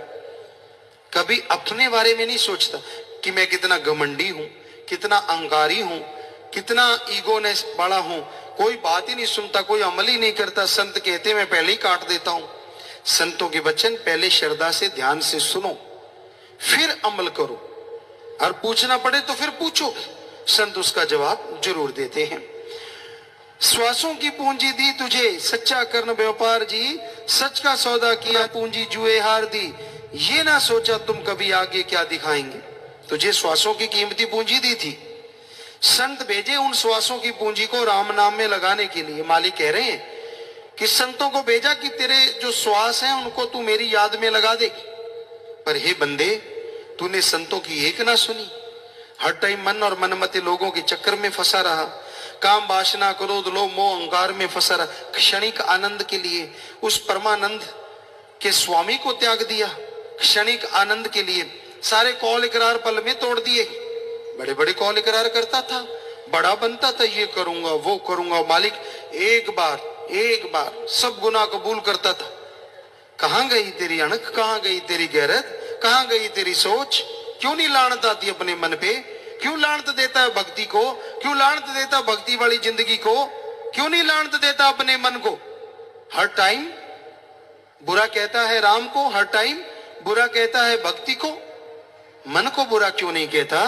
कभी अपने बारे में नहीं सोचता कि मैं कितना घमंडी हूं, कितना अहंकारी हूं, कितना ईगोनेस बड़ा हूं। कोई बात ही नहीं सुनता, कोई अमल ही नहीं करता। संत कहते मैं पहले ही काट देता हूं। संतों के वचन पहले श्रद्धा से ध्यान से सुनो, फिर अमल करो, और पूछना पड़े तो फिर पूछो, संत उसका जवाब जरूर देते हैं। श्वासों की पूंजी दी तुझे, सच्चा करन व्यापार जी, सच का सौदा किया, पूंजी जुए हार दी, ये ना सोचा तुम कभी आगे क्या दिखाएंगे। तुझे श्वासों की कीमती पूंजी दी थी, संत भेजे उन श्वासों की पूंजी को राम नाम में लगाने के लिए। मालिक कह रहे हैं कि संतों को भेजा कि तेरे जो श्वास हैं उनको तू मेरी याद में लगा दे। पर हे बंदे, तूने संतों की एक ना सुनी, हर टाइम मन और मनमते लोगों के चक्कर में फंसा रहा, काम वासना क्रोध लोभ मोह अहंकार में फंसा रहा। क्षणिक आनंद के लिए उस परमानंद के स्वामी को त्याग दिया, क्षणिक आनंद के लिए सारे कौल इकरार पल में तोड़ दिए। बड़े बड़े कौल इकरार करता था, बड़ा बनता था, ये करूंगा वो करूंगा। मालिक एक बार सब गुनाह कबूल करता था। कहां गई तेरी अणख, कहां गई तेरी गैरत, कहां गई तेरी सोच? क्यों नहीं लानत आती अपने मन पे? क्यों लानत देता है भक्ति को? क्यों लानत देता भक्ति वाली जिंदगी को? क्यों नहीं लानत देता अपने मन को? हर टाइम बुरा कहता है राम को, हर टाइम बुरा कहता है भक्ति को। मन को बुरा क्यों नहीं कहता?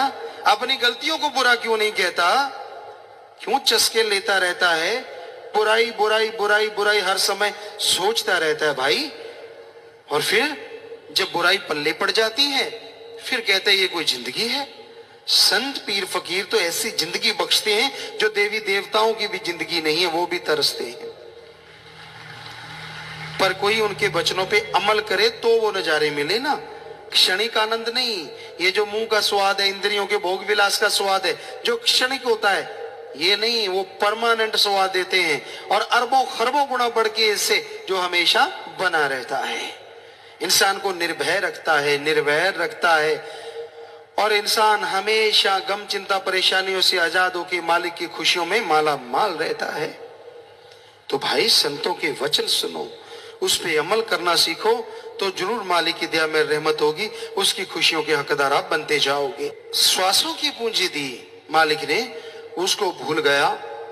अपनी गलतियों को बुरा क्यों नहीं कहता? क्यों चस्के लेता रहता है? बुराई बुराई बुराई बुराई हर समय सोचता रहता है भाई। और फिर जब बुराई पल्ले पड़ जाती है, फिर कहते हैं ये कोई जिंदगी है? संत पीर फकीर तो ऐसी जिंदगी बख्शते हैं जो देवी देवताओं की भी जिंदगी नहीं है, वो भी तरसते हैं। पर कोई उनके वचनों पे अमल करे तो वो नजारे मिले ना। क्षणिक आनंद नहीं, ये जो मुंह का स्वाद है, इंद्रियों के भोग विलास का स्वाद है, जो क्षणिक होता है, ये नहीं, वो परमानेंट स्वाद देते हैं और अरबों खरबों गुना बढ़ के इससे जो हमेशा बना रहता है, इंसान को निर्भय रखता है, निर्वैर रखता है, और इंसान हमेशा गम चिंता परेशानियों से आजाद होकर मालिक की खुशियों में माला माल रहता है। तो भाई संतों के वचन सुनो, उस पे अमल करना सीखो, तो जरूर मालिक की दया में रहमत होगी, उसकी खुशियों के हकदार आप बनते जाओगे। श्वासों की पूंजी दी मालिक ने, उसको भूल गया,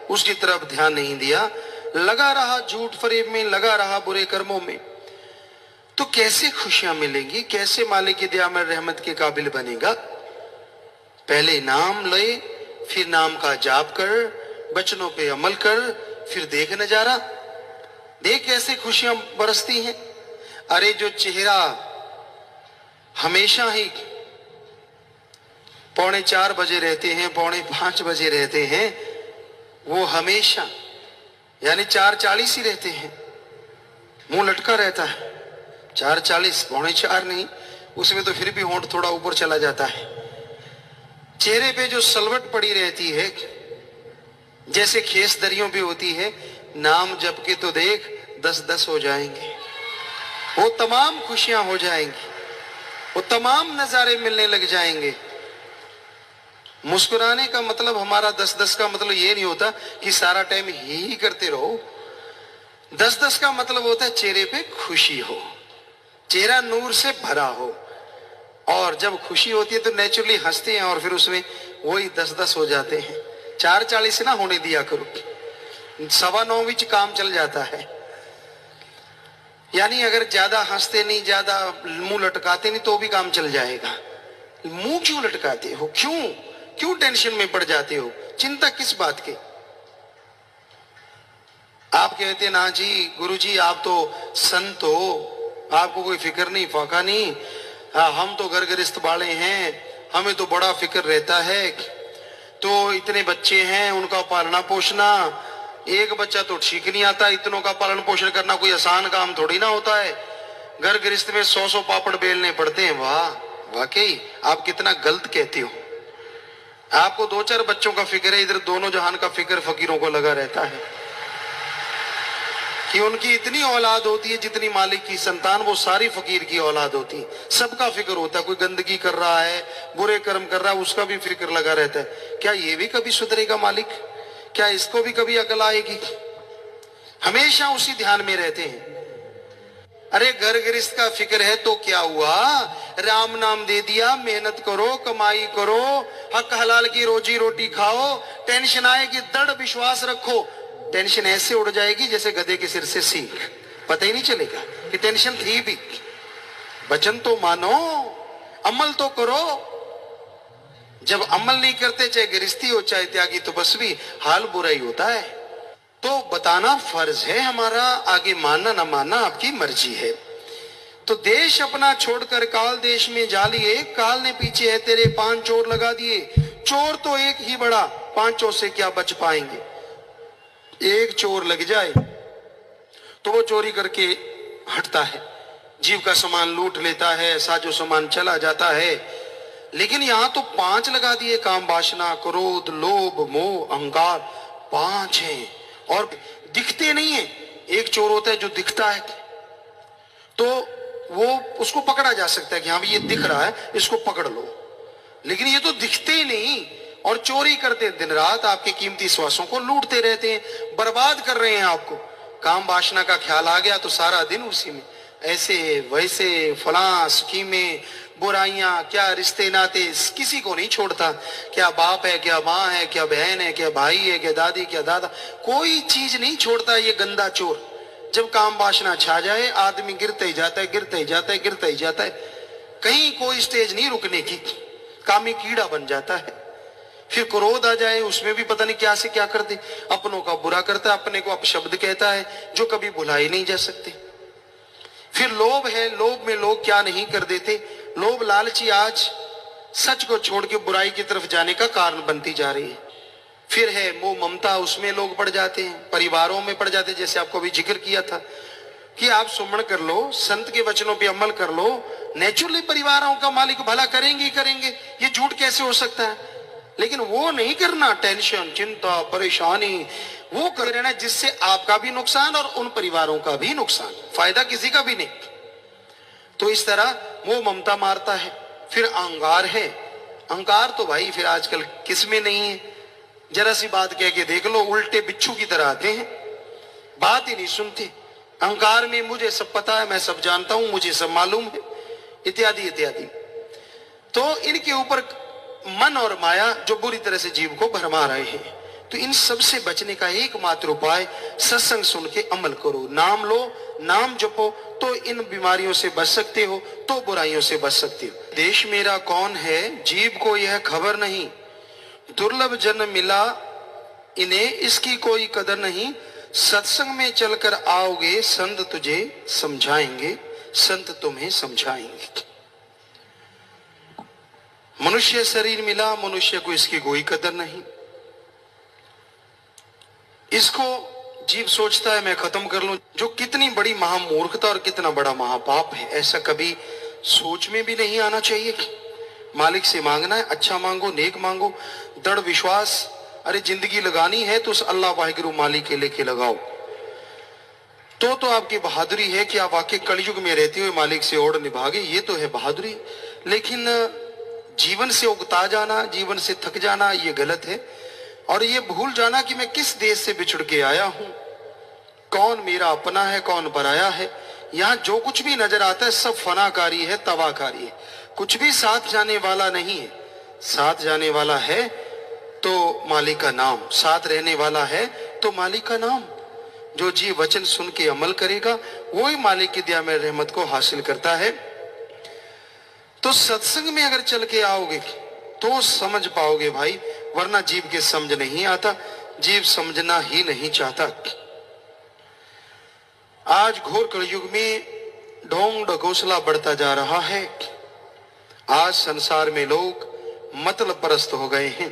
उसकी तरफ ध्यान नहीं दिया, लगा रहा झूठ फरेब में, लगा रहा बुरे कर्मों में, तो कैसे खुशियां मिलेंगी? कैसे मालिक की दया में रहमत के काबिल बनेगा? पहले नाम ले, फिर नाम का जाप कर, वचनों पे अमल कर, फिर देख नजारा, देख कैसे खुशियां बरसती हैं। अरे जो चेहरा हमेशा ही 4:45 बजे रहते हैं, 4:45 बजे रहते हैं, वो हमेशा यानी 4:40 ही रहते हैं, मुंह लटका रहता है। 4:40 4:45 नहीं, उसमें तो फिर भी होंठ थोड़ा ऊपर चला जाता है। चेहरे पे जो सलवट पड़ी रहती है, जैसे खेस दरियों पे होती है, नाम जप के तो देख 10-10 हो जाएंगे, वो तमाम खुशियां हो जाएंगी, वो तमाम नजारे मिलने लग जाएंगे। मुस्कुराने का मतलब हमारा 10-10 का मतलब ये नहीं होता कि सारा टाइम ही करते रहो। 10-10 का मतलब होता है चेहरे पे खुशी हो, चेहरा नूर से भरा हो, और जब खुशी होती है तो नेचुरली हंसते हैं और फिर उसमें वही 10-10 हो जाते हैं। 4:40 ना होने दिया करो, 9:15 विच काम चल जाता है। यानी अगर ज्यादा हंसते नहीं, ज्यादा मुंह लटकाते नहीं तो भी काम चल जाएगा। मुंह क्यों लटकाते हो, क्यों टेंशन में पड़ जाते हो, चिंता किस बात की? आप कहते ना जी गुरुजी आप तो संत हो, आपको कोई फिक्र नहीं फाका नहीं, हम तो घर गृहस्थ वाले हैं, हमें तो बड़ा फिक्र रहता है, तो इतने बच्चे हैं उनका पालना पोषना, एक बच्चा तो ठीक नहीं आता, इतनों का पालन पोषण करना कोई आसान काम थोड़ी ना होता है, घर गृहस्थ में 100 पापड़ बेलने पड़ते हैं। वाह, वाकई आप कितना गलत कहते हो। आपको 2-4 बच्चों का फिक्र है, इधर दोनों जहान का फिक्र फकीरों को लगा रहता है कि उनकी इतनी औलाद होती है जितनी मालिक की संतान, वो सारी फकीर की औलाद होती है। सबका फिक्र होता है, कोई गंदगी कर रहा है, बुरे कर्म कर रहा है, उसका भी फिक्र लगा रहता है। क्या ये भी कभी सुधरेगा मालिक? क्या इसको भी कभी अकल आएगी? हमेशा उसी ध्यान में रहते हैं। अरे घर गृहस्थ का फिक्र है तो क्या हुआ, राम नाम दे दिया, मेहनत करो, कमाई करो, हक हलाल की रोजी रोटी खाओ, टेंशन आएगी दृढ़ विश्वास रखो, टेंशन ऐसे उड़ जाएगी जैसे गधे के सिर से सींग, पता ही नहीं चलेगा कि टेंशन थी भी। वचन तो मानो, अमल तो करो। जब अमल नहीं करते, चाहे गृहस्थी हो चाहे त्यागी, तो बस भी हाल बुरा ही होता है। तो बताना फर्ज है हमारा, आगे मानना ना मानना आपकी मर्जी है। तो देश अपना छोड़कर काल देश में जा लिए, काल ने पीछे है तेरे 5 चोर लगा दिए, चोर तो एक ही बड़ा, 5 से क्या बच पाएंगे। एक चोर लग जाए तो वो चोरी करके हटता है, जीव का सामान लूट लेता है, साजो सामान चला जाता है। लेकिन यहां तो 5 लगा दिए, काम वासना क्रोध लोभ मोह अहंकार, 5 हैं और दिखते नहीं है। एक चोर होता है जो दिखता है, तो वो उसको पकड़ा जा सकता है कि हाँ भाई ये दिख रहा है, इसको पकड़ लो। लेकिन ये तो दिखते ही नहीं और चोरी करते, दिन रात आपके कीमती श्वासों को लूटते रहते हैं, बर्बाद कर रहे हैं आपको। काम वासना का ख्याल आ गया तो सारा दिन उसी में, ऐसे वैसे फलां स्कीमें, बुराइयां, क्या रिश्ते नाते, किसी को नहीं छोड़ता। क्या बाप है, क्या माँ है, क्या बहन है, क्या भाई है, क्या दादी, क्या दादा, कोई चीज नहीं छोड़ता ये गंदा चोर। जब काम वासना छा जाए आदमी गिरते ही जाता है, गिरते ही जाता है, गिरते ही जाता है, कहीं कोई स्टेज नहीं रुकने की, कामी कीड़ा बन जाता है। फिर क्रोध आ जाए, उसमें भी पता नहीं क्या से क्या कर दे, अपनों का बुरा करता है, अपने को अपशब्द कहता है जो कभी भुलाई नहीं जा सकते। फिर लोभ है, लोभ में लोग क्या नहीं कर देते। लोभ लालची आज सच को छोड़ के बुराई की तरफ जाने का कारण बनती जा रही है। फिर है मोह ममता, उसमें लोग पड़ जाते हैं, परिवारों में पड़ जाते हैं। जैसे आपको अभी जिक्र किया था कि आप सुमन कर लो, संत के वचनों पे अमल कर लो, नेचुरली परिवारों का मालिक भला करेंगे ही करेंगे, ये झूठ कैसे हो सकता है। लेकिन वो नहीं करना, टेंशन चिंता परेशानी वो कर रहना जिससे आपका भी नुकसान और उन परिवारों का भी नुकसान, फायदा किसी का भी नहीं। तो इस तरह मोह ममता मारता है। फिर अहंकार है, अहंकार तो भाई फिर आजकल किस में नहीं है। जरा सी बात कह के देख लो, उल्टे बिच्छू की तरह आते हैं, बात ही नहीं सुनते। अहंकार में मुझे सब पता है, मैं सब जानता हूं, मुझे सब मालूम है, इत्यादि इत्यादि। तो इनके ऊपर मन और माया जो बुरी तरह से जीव को भरमा रहे हैं। तो इन सब से बचने का एकमात्र उपाय सत्संग सुन के अमल करो, नाम लो, नाम जपो, तो इन बीमारियों से बच सकते हो, तो बुराइयों से बच सकते हो। देश मेरा कौन है, जीव को यह खबर नहीं, दुर्लभ जन मिला इन्हें इसकी कोई कदर नहीं। सत्संग में चलकर आओगे संत तुझे समझाएंगे, संत तुम्हें समझाएंगे। मनुष्य शरीर मिला, मनुष्य को इसकी कोई कदर नहीं। इसको जीव सोचता है मैं खत्म कर लूं, जो कितनी बड़ी महामूर्खता और कितना बड़ा महापाप है। ऐसा कभी सोच में भी नहीं आना चाहिए। मालिक से मांगना है, अच्छा मांगो, नेक मांगो, दृढ़ विश्वास अरे जिंदगी लगानी है तो उस अल्लाह वाहिगुरु मालिक के लेके लगाओ। तो आपकी बहादुरी है कि आप वाकई कलयुग में रहते हुए मालिक से ओढ़ निभागे, ये तो है बहादुरी। लेकिन जीवन से उगता जाना, जीवन से थक जाना, ये गलत है। और ये भूल जाना कि मैं किस देश से बिछुड़ के आया हूं, कौन मेरा अपना है कौन पराया है। यहाँ जो कुछ भी नजर आता है सब फनाकारी है, तबाहकारी है। कुछ भी साथ जाने वाला नहीं है। साथ जाने वाला है तो मालिक का नाम, साथ रहने वाला है तो मालिक का नाम। जो जी वचन सुन के अमल करेगा वही मालिक की दिया में रहमत को हासिल करता है। तो सत्संग में अगर चल के आओगे तो समझ पाओगे भाई, वरना जीव के समझ नहीं आता, जीव समझना ही नहीं चाहता। आज घोर कलयुग में ढोंग ढकोसला बढ़ता जा रहा है। आज संसार में लोग मतलब परस्त हो गए हैं।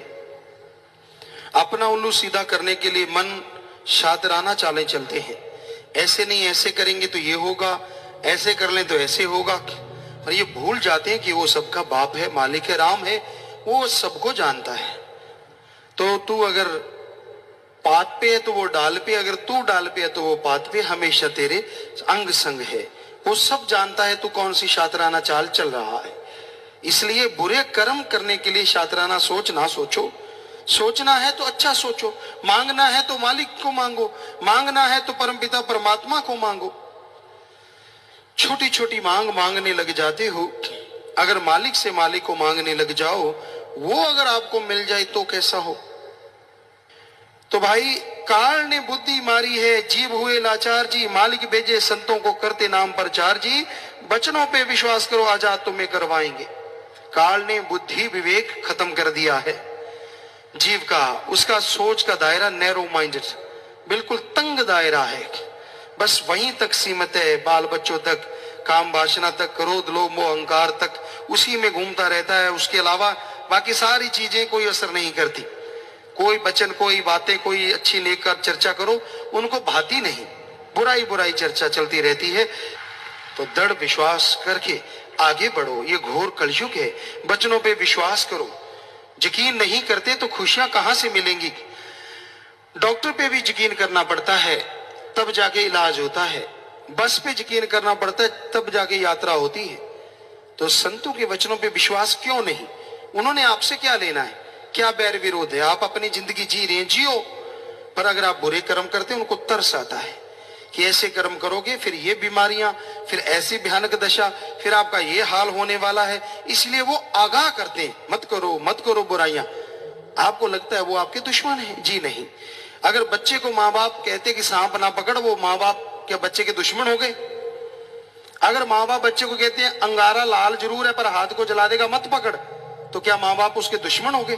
अपना उल्लू सीधा करने के लिए मन शातराना चालें चलते हैं। ऐसे नहीं ऐसे करेंगे तो ये होगा, ऐसे कर लें तो ऐसे होगा। और ये भूल जाते हैं कि वो सबका बाप है, मालिक है, राम है, वो सबको जानता है। तो तू अगर पात पे है तो वो डाल पे, अगर तू डाल पे है तो वो पात पे, हमेशा तेरे अंग संग है। वो सब जानता है तू कौन सी शातराना चाल चल रहा है। इसलिए बुरे कर्म करने के लिए शातराना सोच ना सोचो। सोचना है तो अच्छा सोचो, मांगना है तो मालिक को मांगो, मांगना है तो परमपिता परमात्मा को मांगो। छोटी छोटी मांग मांगने लग जाते हो, अगर मालिक से मालिक को मांगने लग जाओ, वो अगर आपको मिल जाए तो कैसा हो। तो भाई काल ने बुद्धि मारी है, जीव हुए लाचार जी, मालिक भेजे संतों को करते नाम प्रचार जी, बचनों पे विश्वास करो आजाद तुम्हें करवाएंगे। काल ने बुद्धि विवेक खत्म कर दिया है जीव का, उसका सोच का दायरा नैरो माइंडेड, बिल्कुल तंग दायरा है। बस वहीं तक सीमित है, बाल बच्चों तक, काम वासना तक, क्रोध लोभ मोह अहंकार तक, उसी में घूमता रहता है। उसके अलावा बाकी सारी चीजें कोई असर नहीं करती। कोई वचन, कोई बातें, कोई अच्छी लेकर चर्चा करो, उनको भाती नहीं, बुराई बुराई चर्चा चलती रहती है। तो दृढ़ विश्वास करके आगे बढ़ो, ये घोर कलयुग है। वचनों पे विश्वास करो। यकीन नहीं करते तो खुशियां कहां से मिलेंगी। डॉक्टर पे भी यकीन करना पड़ता है तब जाके इलाज होता है, बस पे यकीन करना पड़ता है तब जाके यात्रा होती है। तो संतों के वचनों पे विश्वास क्यों नहीं? उन्होंने आपसे क्या लेना है? क्या बैर विरोध है? आप अपनी जिंदगी जी रहे हैं, जियो। पर अगर आप बुरे कर्म करते हैं, उनको तरस आता है कि ऐसे कर्म करोगे फिर ये बीमारियां, फिर ऐसी भयानक दशा, फिर आपका ये हाल होने वाला है। इसलिए वो आगाह करते हैं, मत करो मत करो बुराइयां। आपको लगता है वो आपके दुश्मन है? जी नहीं। अगर बच्चे को माँ बाप कहते कि सांप ना पकड़, वो माँ बाप क्या बच्चे के दुश्मन हो गए? अगर माँ बाप बच्चे को कहते हैं अंगारा लाल जरूर है पर हाथ को जला देगा मत पकड़, तो क्या माँ बाप उसके दुश्मन हो गए?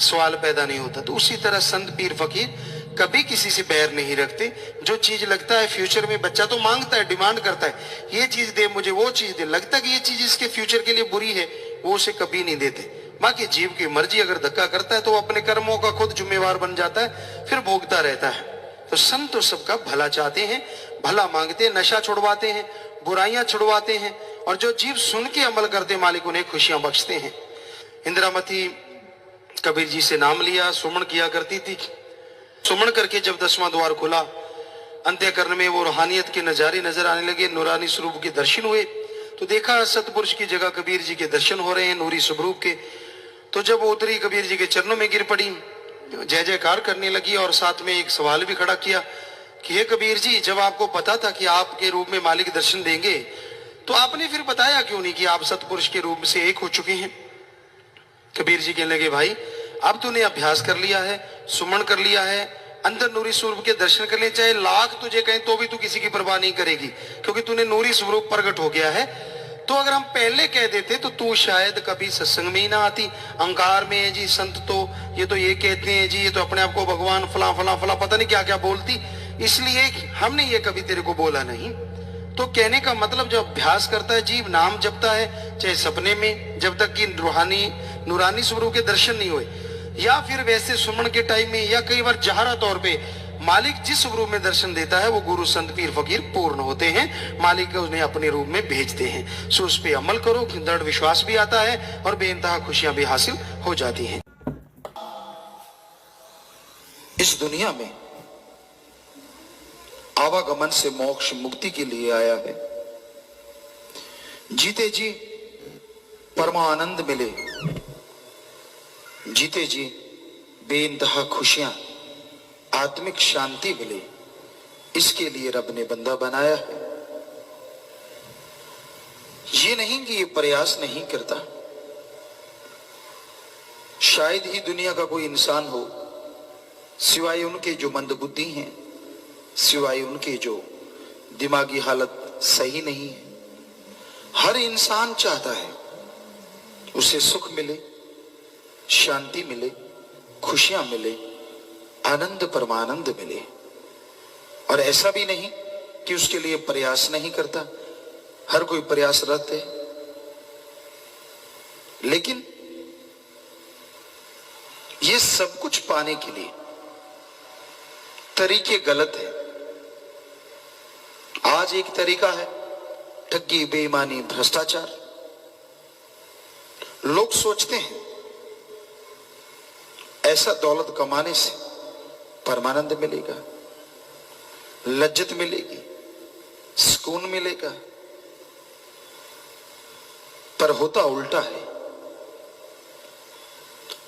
सवाल पैदा नहीं होता। तो उसी तरह संत पीर फकीर कभी किसी से बैर नहीं रखते। जो चीज लगता है फ्यूचर में, बच्चा तो मांगता है, डिमांड करता है, ये चीज दे मुझे, वो चीज दे, लगता है कि ये चीज इसके फ्यूचर के लिए बुरी है, वो उसे कभी नहीं देते। बाकी जीव की मर्जी अगर धक्का करता है तो वो अपने कर्मों का खुद जिम्मेवार बन जाता है, फिर भोगता रहता है। तो संत तो सबका भला चाहते हैं, भला मांगते हैं, नशा छुड़वाते हैं, बुराइयां छुड़वाते हैं, और जो जीव सुन के अमल करते मालिक उन्हें खुशियां बख्शते हैं। इंदिरामती कबीर जी से नाम लिया, सुमन किया करती थी। सुमन करके जब 10वां द्वार खुला, अंत्यकरण में वो रूहानियत के नजारे नजर आने लगे, नूरानी स्वरूप के दर्शन हुए। तो देखा सतपुरुष की जगह कबीर जी के दर्शन हो रहे हैं नूरी स्वरूप के। तो जब उतरी कबीर जी के चरणों में गिर पड़ी, जय जयकार करने लगी, और साथ में एक सवाल भी खड़ा किया कि हे कबीर जी, जब आपको पता था कि आपके रूप में मालिक दर्शन देंगे तो आपने फिर बताया क्यों नहीं कि आप सतपुरुष के रूप से एक हो चुके हैं? कबीर जी कहने लगे, भाई अब तूने अभ्यास कर लिया है, सुमन कर लिया है, अंदर नूरी स्वरूप के दर्शन कर ले, चाहे लाख तुझे कहें तो भी तू किसी की परवाह नहीं करेगी, क्योंकि तूने नूरी स्वरूप प्रकट हो गया है। तो अगर हम पहले कह देते तो तू शायद कभी सत्संग में ही ना आती। अहंकार में है जी संत, तो ये कहते हैं जी, ये तो अपने आप को भगवान फला फला फला पता नहीं क्या क्या बोलती, इसलिए हमने ये कभी तेरे को बोला नहीं। तो कहने का मतलब जब अभ्यास करता है जीव, नाम जपता है, चाहे सपने में, जब तक कि नूरानी स्वरूप के दर्शन नहीं हुए, या फिर वैसे सुमन के टाइम में, या कई बार जहरा तौर पे, मालिक जिस रूप में दर्शन देता है वो गुरु संत पीर फकीर पूर्ण होते हैं। मालिक उन्हें अपने रूप में भेजते हैं। सो उस पे अमल करो, दृढ़ विश्वास भी आता है और बेइंतहा खुशियां भी हासिल हो जाती हैं। इस दुनिया में आवागमन से मोक्ष मुक्ति के लिए आया है। जीते जी परमानंद मिले, जीते जी बेइंतहा खुशियां, आत्मिक शांति मिले, इसके लिए रब ने बंदा बनाया है। ये नहीं कि ये प्रयास नहीं करता। शायद ही दुनिया का कोई इंसान हो सिवाय उनके जो मंदबुद्धि हैं, सिवाय उनके जो दिमागी हालत सही नहीं है। हर इंसान चाहता है उसे सुख मिले, शांति मिले, खुशियां मिले, आनंद परमानंद मिले। और ऐसा भी नहीं कि उसके लिए प्रयास नहीं करता, हर कोई प्रयासरत है। लेकिन ये सब कुछ पाने के लिए तरीके गलत है। आज एक तरीका है ठगी, बेईमानी, भ्रष्टाचार। लोग सोचते हैं ऐसा दौलत कमाने से परमानंद मिलेगा, लज्जत मिलेगी, सुकून मिलेगा, पर होता उल्टा है।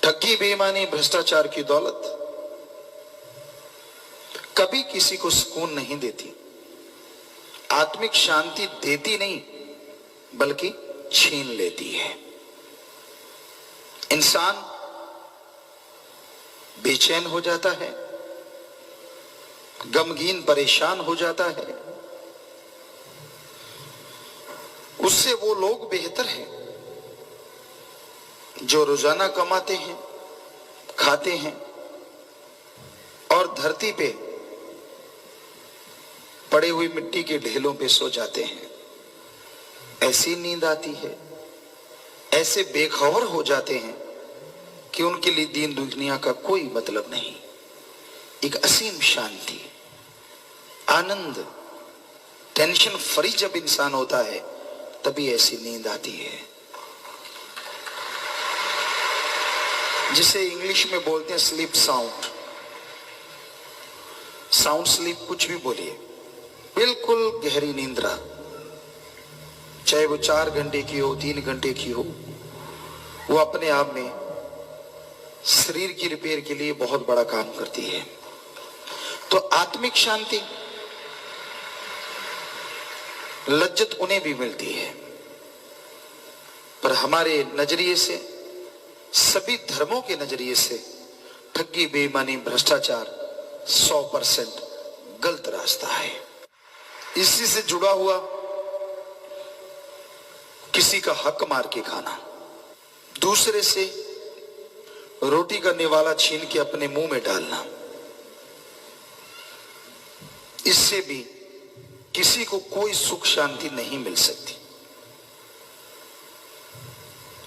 ठगी, बेईमानी, भ्रष्टाचार की दौलत कभी किसी को सुकून नहीं देती, आत्मिक शांति देती नहीं बल्कि छीन लेती है। इंसान बेचैन हो जाता है, गमगीन परेशान हो जाता है। उससे वो लोग बेहतर हैं जो रोजाना कमाते हैं, खाते हैं और धरती पे पड़े हुई मिट्टी के ढेलों पे सो जाते हैं। ऐसी नींद आती है, ऐसे बेखबर हो जाते हैं कि उनके लिए दीन दुनिया का कोई मतलब नहीं। एक असीम शांति, आनंद, टेंशन फ्री जब इंसान होता है तभी ऐसी नींद आती है, जिसे इंग्लिश में बोलते हैं स्लीप साउंड। साउंड स्लीप कुछ भी बोलिए, बिल्कुल गहरी नींद्रा, चाहे वो 4 घंटे की हो, 3 घंटे की हो, वो अपने आप में शरीर की रिपेयर के लिए बहुत बड़ा काम करती है। तो आत्मिक शांति, लज्जत उन्हें भी मिलती है, पर हमारे नजरिए से, सभी धर्मों के नजरिए से ठगी, बेईमानी, भ्रष्टाचार 100% गलत रास्ता है। इसी से जुड़ा हुआ किसी का हक मार के खाना, दूसरे से रोटी का निवाला छीन के अपने मुंह में डालना, इससे भी किसी को कोई सुख शांति नहीं मिल सकती।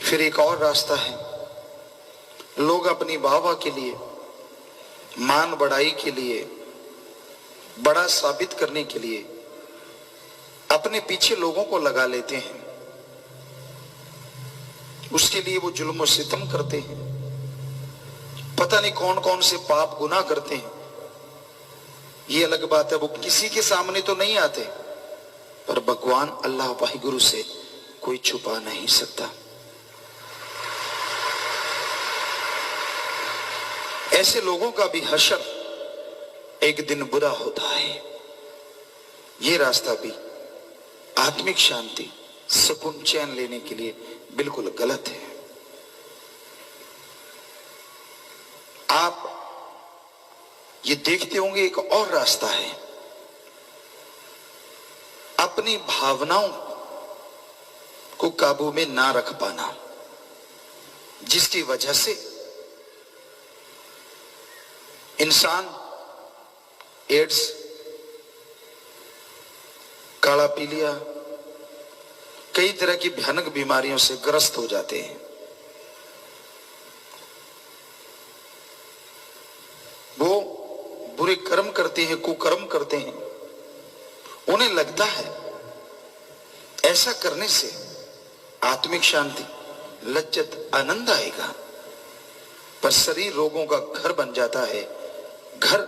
फिर एक और रास्ता है, लोग अपनी वाहवाह के लिए, मान बढ़ाई के लिए, बड़ा साबित करने के लिए अपने पीछे लोगों को लगा लेते हैं। उसके लिए वो जुल्म और सितम करते हैं, पता नहीं कौन कौन से पाप गुनाह करते हैं। ये अलग बात है, वो किसी के सामने तो नहीं आते, पर भगवान अल्लाह वाहिगुरु से कोई छुपा नहीं सकता। ऐसे लोगों का भी हशर एक दिन बुरा होता है। ये रास्ता भी आत्मिक शांति, सुकून, चैन लेने के लिए बिल्कुल गलत है। आप ये देखते होंगे एक और रास्ता है, अपनी भावनाओं को काबू में ना रख पाना, जिसकी वजह से इंसान एड्स, काला पीलिया, कई तरह की भयानक बीमारियों से ग्रस्त हो जाते हैं। वो बुरे कर्म करते हैं, कुकर्म करते हैं। उन्हें लगता है ऐसा करने से आत्मिक शांति, लज्जत, आनंद आएगा, पर शरीर रोगों का घर बन जाता है, घर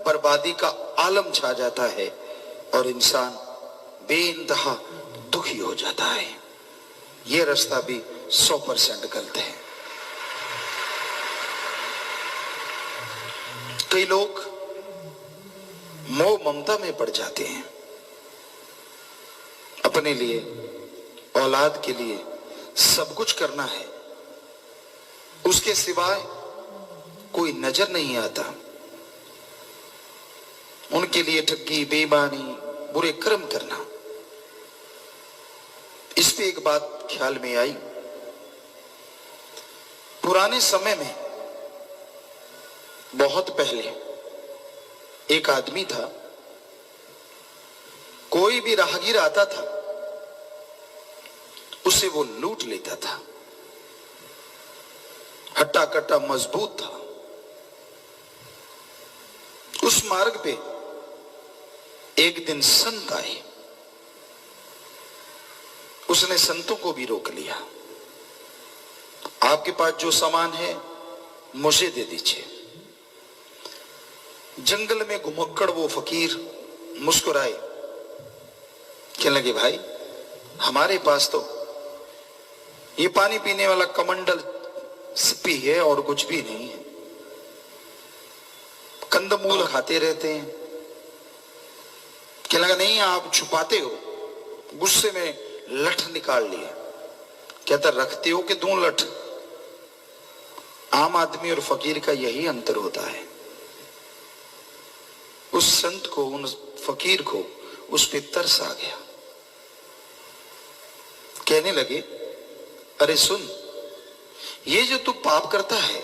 बर्बादी का आलम छा जाता है और इंसान बेइंतहा दुखी हो जाता है। यह रास्ता भी 100% गलत है। कई लोग मोह ममता में पड़ जाते हैं, अपने लिए, औलाद के लिए सब कुछ करना है, उसके सिवाय कोई नजर नहीं आता। उनके लिए ठगी, बेईमानी, बुरे कर्म करना। इस पे एक बात ख्याल में आई। पुराने समय में, बहुत पहले, एक आदमी था, कोई भी राहगीर आता था उसे वो लूट लेता था। हट्टा कट्टा मजबूत था। उस मार्ग पे एक दिन संत आए, उसने संतों को भी रोक लिया। आपके पास जो सामान है मुझे दे दीजिए। जंगल में घुमक्कड़ वो फकीर मुस्कुराए, कहने लगे, भाई हमारे पास तो ये पानी पीने वाला कमंडल सिप्पी है और कुछ भी नहीं है। कंदमूल खाते रहते हैं। कहने लगा, नहीं आप छुपाते हो। गुस्से में लठ निकाल लिया। कहता, रखते हो कि दूं लठ? आम आदमी और फकीर का यही अंतर होता है। उस संत को, उन फकीर को उस पे तरस आ गया। कहने लगे, अरे सुन, ये जो तू पाप करता है,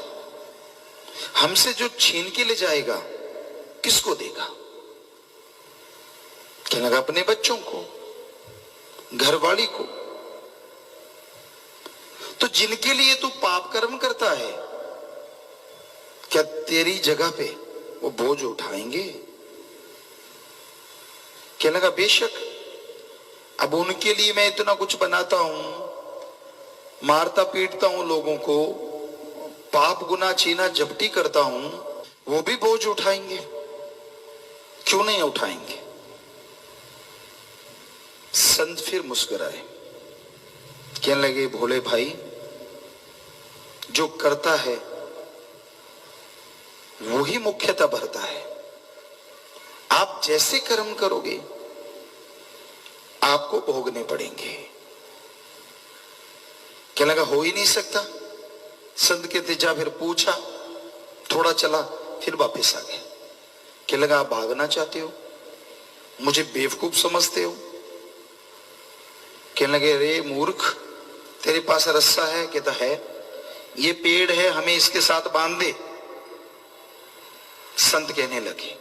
हमसे जो छीन के ले जाएगा किसको देगा? कहने लगा, अपने बच्चों को, घरवाली को। तो जिनके लिए तू पाप कर्म करता है, क्या तेरी जगह पे वो बोझ उठाएंगे? कहने लगा, बेशक। अब उनके लिए मैं इतना कुछ बनाता हूं, मारता पीटता हूं लोगों को, पाप गुनाह छीना झपटी करता हूं, वो भी बोझ उठाएंगे, क्यों नहीं उठाएंगे? संत फिर मुस्कुराए। कहने लगे, भोले भाई, जो करता है वो ही मुख्यता भरता है। आप जैसे कर्म करोगे आपको भोगने पड़ेंगे। कहने लगा, हो ही नहीं सकता। संत कहते, जा फिर पूछा, थोड़ा चला, फिर वापस आ गए। कहने लगा, आप भागना चाहते हो, मुझे बेवकूफ समझते हो? कहने लगे, रे मूर्ख, तेरे पास रस्सा है? कहता है, ये पेड़ है, हमें इसके साथ बांध दे। संत कहने लगे,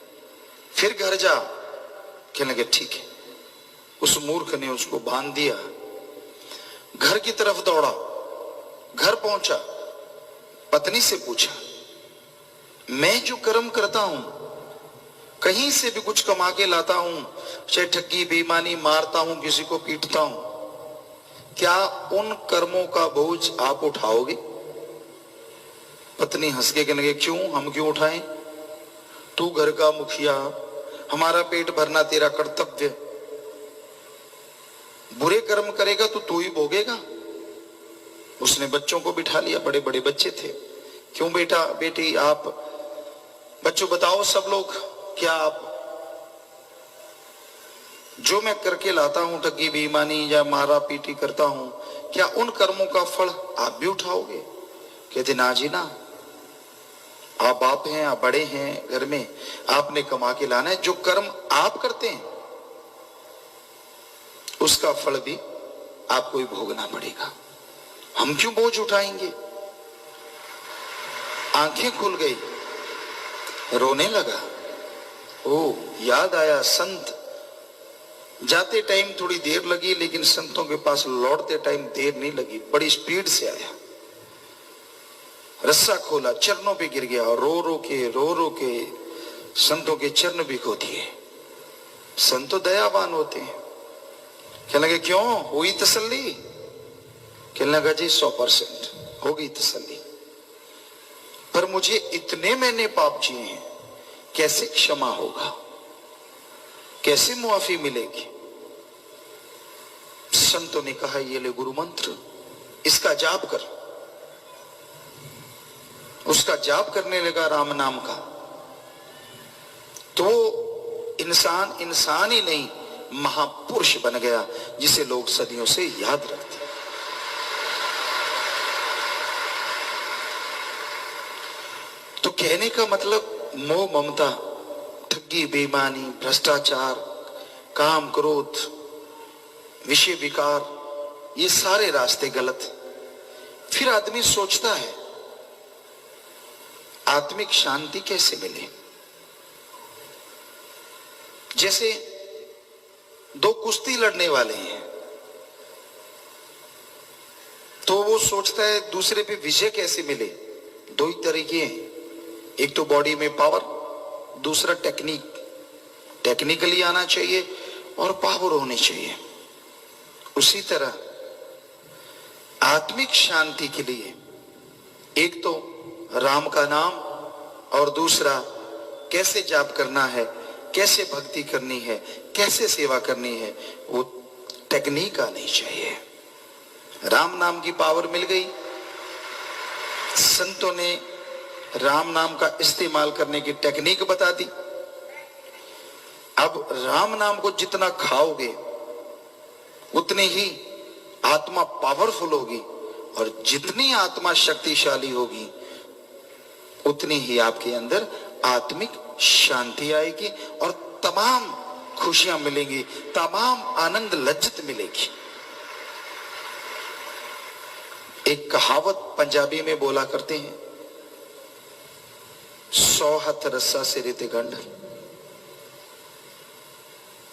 फिर घर जा। कहने लगे, ठीक है। उस मूर्ख ने उसको बांध दिया, घर की तरफ दौड़ा। घर पहुंचा, पत्नी से पूछा, मैं जो कर्म करता हूं, कहीं से भी कुछ कमा के लाता हूं, चाहे ठगी बेईमानी, मारता हूं, किसी को पीटता हूं, क्या उन कर्मों का बोझ आप उठाओगे? पत्नी हंस के कहने लगे, क्यों, हम क्यों उठाएं? तू घर का मुखिया, हमारा पेट भरना तेरा कर्तव्य। बुरे कर्म करेगा तो तू ही भोगेगा। उसने बच्चों को बिठा लिया, बड़े बड़े बच्चे थे। क्यों बेटा, बेटी, आप बच्चों बताओ सब लोग, क्या आप जो मैं करके लाता हूं, ठगी बेईमानी या मारा पीटी करता हूं, क्या उन कर्मों का फल आप भी उठाओगे? कहते, ना जी ना, आप बाप हैं, आप बड़े हैं घर में, आपने कमा के लाना है। जो कर्म आप करते हैं उसका फल भी आपको ही भोगना पड़ेगा। हम क्यों बोझ उठाएंगे? आंखें खुल गई, रोने लगा। ओ, याद आया, संत जाते टाइम थोड़ी देर लगी, लेकिन संतों के पास लौटते टाइम देर नहीं लगी, बड़ी स्पीड से आया। रस्सा खोला, चरणों पे गिर गया और रो रो के संतों के चरण भी खो दिए। संत तो दयावान होते हैं। कहने लगे, क्यों, हुई तसल्ली? कहने लगा, जी 100% हो गई तसल्ली, पर मुझे इतने मैंने पाप किए हैं, कैसे क्षमा होगा, कैसे मुआफी मिलेगी। संतों ने कहा ये ले गुरु मंत्र, इसका जाप कर। उसका जाप करने लगा राम नाम का, तो इंसान इंसान ही नहीं महापुरुष बन गया, जिसे लोग सदियों से याद रखते। तो कहने का मतलब मोह ममता, ठगी बेईमानी, भ्रष्टाचार, काम क्रोध, विषय विकार, ये सारे रास्ते गलत। फिर आदमी सोचता है आत्मिक शांति कैसे मिले। जैसे दो कुश्ती लड़ने वाले हैं, तो वो सोचता है दूसरे पे विजय कैसे मिले। दो ही तरीके हैं, एक तो बॉडी में पावर, दूसरा टेक्निक। टेक्निकली आना चाहिए और पावर होनी चाहिए। उसी तरह आत्मिक शांति के लिए एक तो राम का नाम और दूसरा कैसे जाप करना है, कैसे भक्ति करनी है, कैसे सेवा करनी है, वो टेक्निक आनी चाहिए। राम नाम की पावर मिल गई। संतों ने राम नाम का इस्तेमाल करने की टेक्निक बता दी। अब राम नाम को जितना खाओगे उतनी ही आत्मा पावरफुल होगी, और जितनी आत्मा शक्तिशाली होगी उतनी ही आपके अंदर आत्मिक शांति आएगी और तमाम खुशियां मिलेंगी, तमाम आनंद लज्जत मिलेगी। एक कहावत पंजाबी में बोला करते हैं, 100 हथ रस्सा से रेते गंढ।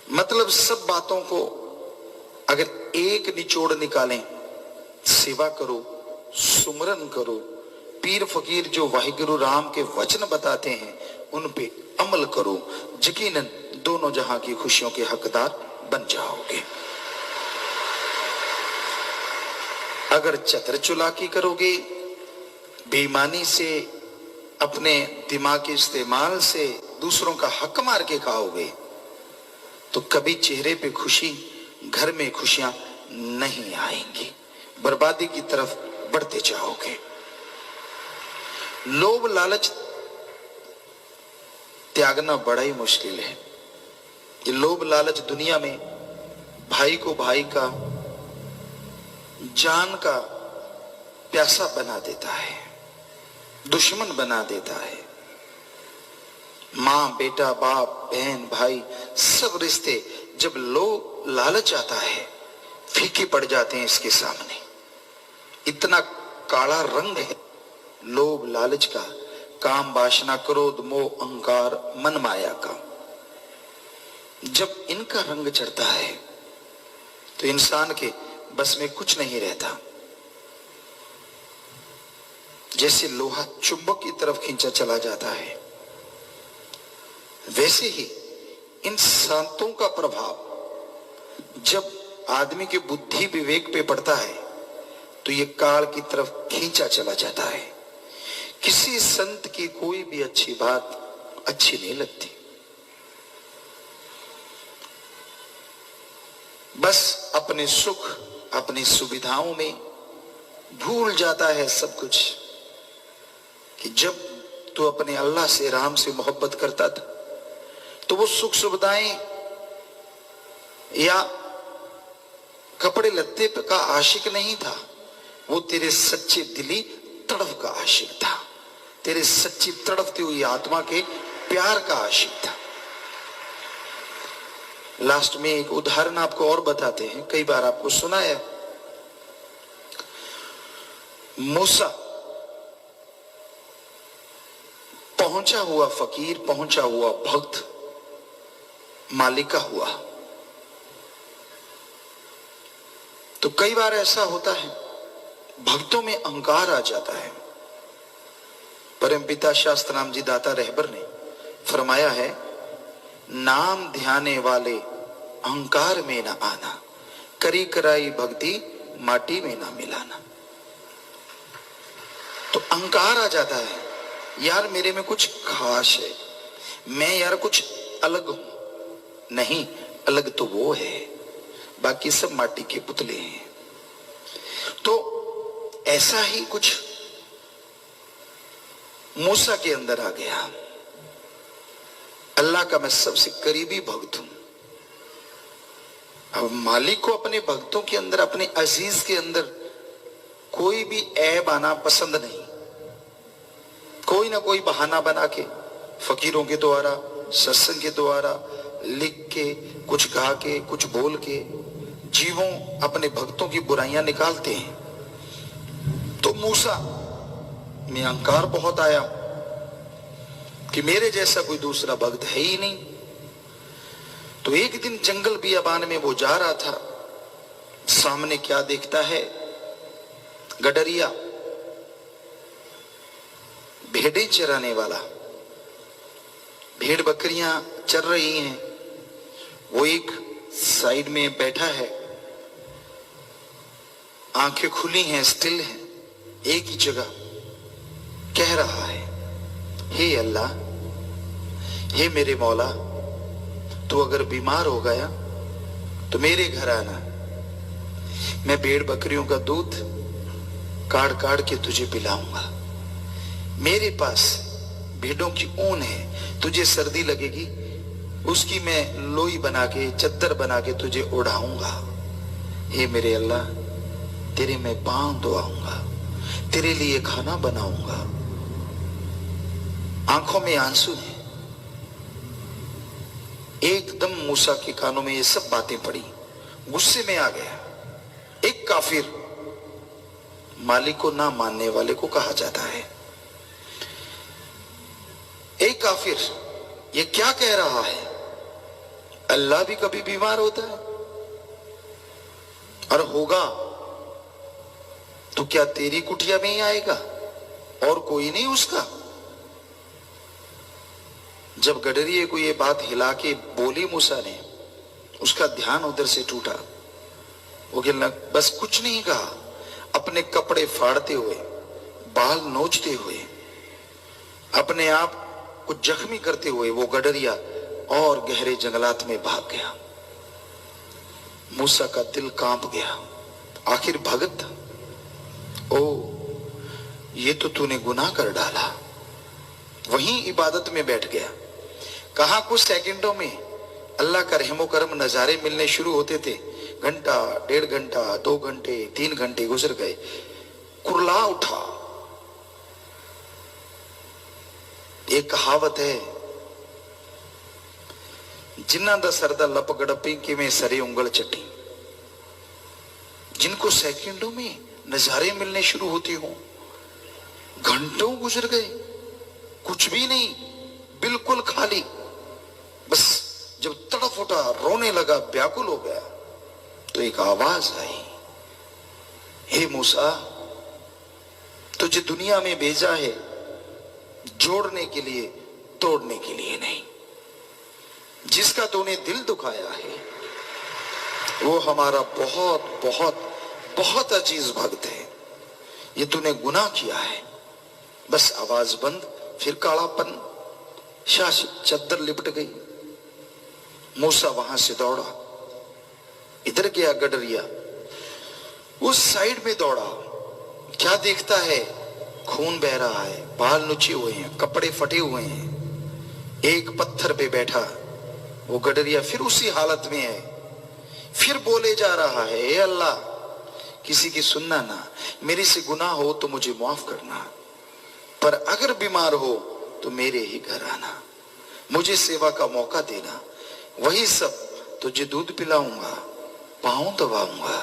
मतलब सब बातों को अगर एक निचोड़ निकालें, सेवा करो, सुमरन करो, पीर फकीर जो वाहिगुरु राम के वचन बताते हैं उन पे अमल करो, यकीनन दोनों जहां की खुशियों के हकदार बन जाओगे। अगर चतुर चालाकी करोगे, बेईमानी से, अपने दिमाग के इस्तेमाल से दूसरों का हक मार के खाओगे, तो कभी चेहरे पे खुशी, घर में खुशियां नहीं आएंगी, बर्बादी की तरफ बढ़ते जाओगे। लोभ लालच त्यागना बड़ा ही मुश्किल है। ये लोभ लालच दुनिया में भाई को भाई का, जान का प्यासा बना देता है, दुश्मन बना देता है। मां बेटा, बाप बहन भाई, सब रिश्ते जब लोभ लालच आता है फीके पड़ जाते हैं इसके सामने। इतना काला रंग है लोभ लालच का, काम वासना क्रोध मोह अहंकार मन माया का। जब इनका रंग चढ़ता है तो इंसान के बस में कुछ नहीं रहता। जैसे लोहा चुंबक की तरफ खींचा चला जाता है, वैसे ही इन संतों का प्रभाव जब आदमी के बुद्धि विवेक पे पड़ता है तो ये काल की तरफ खींचा चला जाता है। किसी संत की कोई भी अच्छी बात अच्छी नहीं लगती, बस अपने सुख अपनी सुविधाओं में भूल जाता है सब कुछ। कि जब तू अपने अल्लाह से राम से मोहब्बत करता था तो वो सुख सुविधाएं या कपड़े लत्ते का आशिक नहीं था, वो तेरे सच्चे दिली तड़फ का आशिक था, तेरे सच्ची तड़फती हुई आत्मा के प्यार का आशिक था। लास्ट में एक उदाहरण आपको और बताते हैं, कई बार आपको सुनाया। मूसा पहुंचा हुआ फकीर, पहुंचा हुआ भक्त, मालिका हुआ। तो कई बार ऐसा होता है भक्तों में अहंकार आ जाता है। परमपिता शास्त्राम जी दाता रहबर ने फरमाया है, नाम ध्याने वाले अहंकार में ना आना, करी कराई भक्ति माटी में ना मिलाना। तो अहंकार आ जाता है, यार मेरे में कुछ खास है, मैं यार कुछ अलग हूं। नहीं, अलग तो वो है, बाकी सब माटी के पुतले हैं। तो ऐसा ही कुछ मूसा के अंदर आ गया। अल्लाह का मैं सबसे करीबी भक्त हूं। अब मालिक को अपने भक्तों के अंदर, अपने अजीज के अंदर कोई भी ऐब आना पसंद नहीं। कोई ना कोई बहाना बना के, फकीरों के द्वारा, सत्संग के द्वारा, लिख के, कुछ गा के, कुछ बोल के जीवों अपने भक्तों की बुराइयां निकालते हैं। तो मूसा में अहंकार बहुत आया कि मेरे जैसा कोई दूसरा भक्त है ही नहीं। तो एक दिन जंगल बियाबान में वो जा रहा था, सामने क्या देखता है? गडरिया, भेड़ें चराने वाला। भेड़ बकरियां चर रही हैं, वो एक साइड में बैठा है, आंखें खुली हैं, स्टिल है, एक ही जगह कह रहा है, हे अल्लाह, हे मेरे मौला, तू अगर बीमार हो गया तो मेरे घर आना, मैं भेड़ बकरियों का दूध काढ़ काढ़ के तुझे पिलाऊंगा। मेरे पास भेड़ों की ऊन है, तुझे सर्दी लगेगी, उसकी मैं लोई बना के, चद्दर बना के तुझे उड़ाऊंगा। हे मेरे अल्लाह, तेरे मैं पांव धोआऊंगा, तेरे लिए खाना बनाऊंगा। आंखों में आंसू है। एकदम मूसा के कानों में ये सब बातें पड़ी, गुस्से में आ गया। एक काफिर, मालिक को ना मानने वाले को कहा जाता है, एक काफिर ये क्या कह रहा है? अल्लाह भी कभी बीमार होता है? और होगा तो क्या तेरी कुटिया में ही आएगा और कोई नहीं उसका? जब गडरिये को ये बात हिला के बोली मूसा ने, उसका ध्यान उधर से टूटा। वो कहने लगा, बस कुछ नहीं कहा, अपने कपड़े फाड़ते हुए, बाल नोचते हुए, अपने आप को जख्मी करते हुए वो गडरिया और गहरे जंगलात में भाग गया। मूसा का दिल कांप गया। आखिर भगत, ओ ये तो तूने गुनाह कर डाला। वहीं इबादत में बैठ गया। कहा कुछ सेकंडों में अल्लाह का रहमो करम नजारे मिलने शुरू होते थे। घंटा, 1.5 घंटा, 2 घंटे, 3 घंटे गुजर गए। कुरला उठा। एक कहावत है, जिन्ना दा सरदा लप गड़पी किवें सरे उंगल चट्टी। जिनको सेकंडों में नजारे मिलने शुरू होते हो, घंटों गुजर गए, कुछ भी नहीं, बिल्कुल खाली। बस जब तड़फ उठा, रोने लगा, व्याकुल हो गया, तो एक आवाज आई, हे मूसा, तुझे दुनिया में भेजा है जोड़ने के लिए, तोड़ने के लिए नहीं। जिसका तूने दिल दुखाया है वो हमारा बहुत बहुत बहुत अजीज भक्त है। ये तूने गुनाह किया है। बस आवाज बंद, फिर कालापन, शासित चद्दर लिपट गई। मूसा वहां से दौड़ा, इधर गया गडरिया, उस साइड में दौड़ा। क्या देखता है? खून बह रहा है, बाल नुचे हुए हैं, कपड़े फटे हुए हैं। एक पत्थर पे बैठा वो गडरिया फिर उसी हालत में है। फिर बोले जा रहा है, हे अल्लाह, किसी की सुनना ना, मेरे से गुनाह हो तो मुझे माफ करना, पर अगर बीमार हो तो मेरे ही घर आना, मुझे सेवा का मौका देना। वही सब, तुझे दूध पिलाऊंगा, पांव दबाऊंगा,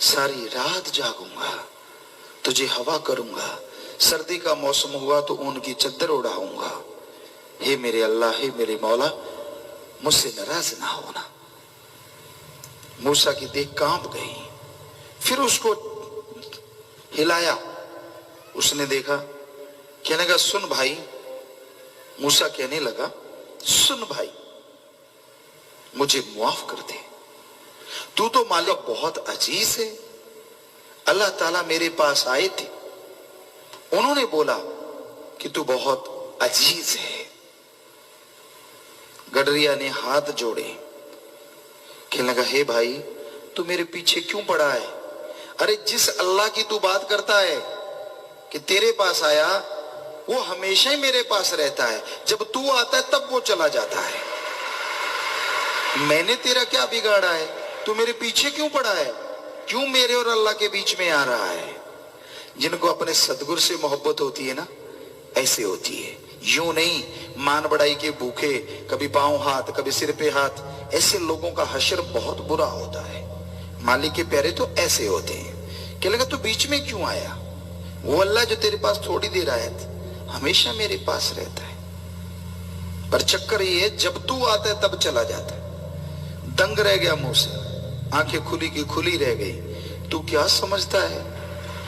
सारी रात जागूंगा, तुझे हवा करूंगा, सर्दी का मौसम हुआ तो ऊन की चद्दर उड़ाऊंगा। हे मेरे अल्लाह, हे मेरे मौला, मुझसे नाराज ना होना। मूसा की देह कांप गई। फिर उसको हिलाया, उसने देखा, कहने लगा, सुन भाई। मूसा कहने लगा, सुन भाई, मुझे माफ कर दे, तू तो मालिक बहुत अजीज है। अल्लाह ताला मेरे पास आए थे, उन्होंने बोला कि तू बहुत अजीज है। गडरिया ने हाथ जोड़े, कहने लगा, हे भाई तू मेरे पीछे क्यों पड़ा है? अरे जिस अल्लाह की तू बात करता है कि तेरे पास आया, वो हमेशा ही मेरे पास रहता है। जब तू आता है तब वो चला जाता है। मैंने तेरा क्या बिगाड़ा है? तू मेरे पीछे क्यों पड़ा है? क्यों मेरे और अल्लाह के बीच में आ रहा है? जिनको अपने सदगुरु से मोहब्बत होती है ना, ऐसे होती है। यूं नहीं मान बढ़ाई के भूखे, कभी पांव हाथ कभी सिर पे हाथ, ऐसे लोगों का हश्र बहुत बुरा होता है। मालिक के प्यारे तो ऐसे होते हैं। क्या लगा तू बीच में क्यों आया? वो अल्लाह जो तेरे पास थोड़ी देर आया था, हमेशा मेरे पास रहता है। पर चक्कर ये है, जब तू आता है तब चला जाता है। दंग रह गया मुंह से, आंखें खुली की खुली रह गई। तू क्या समझता है?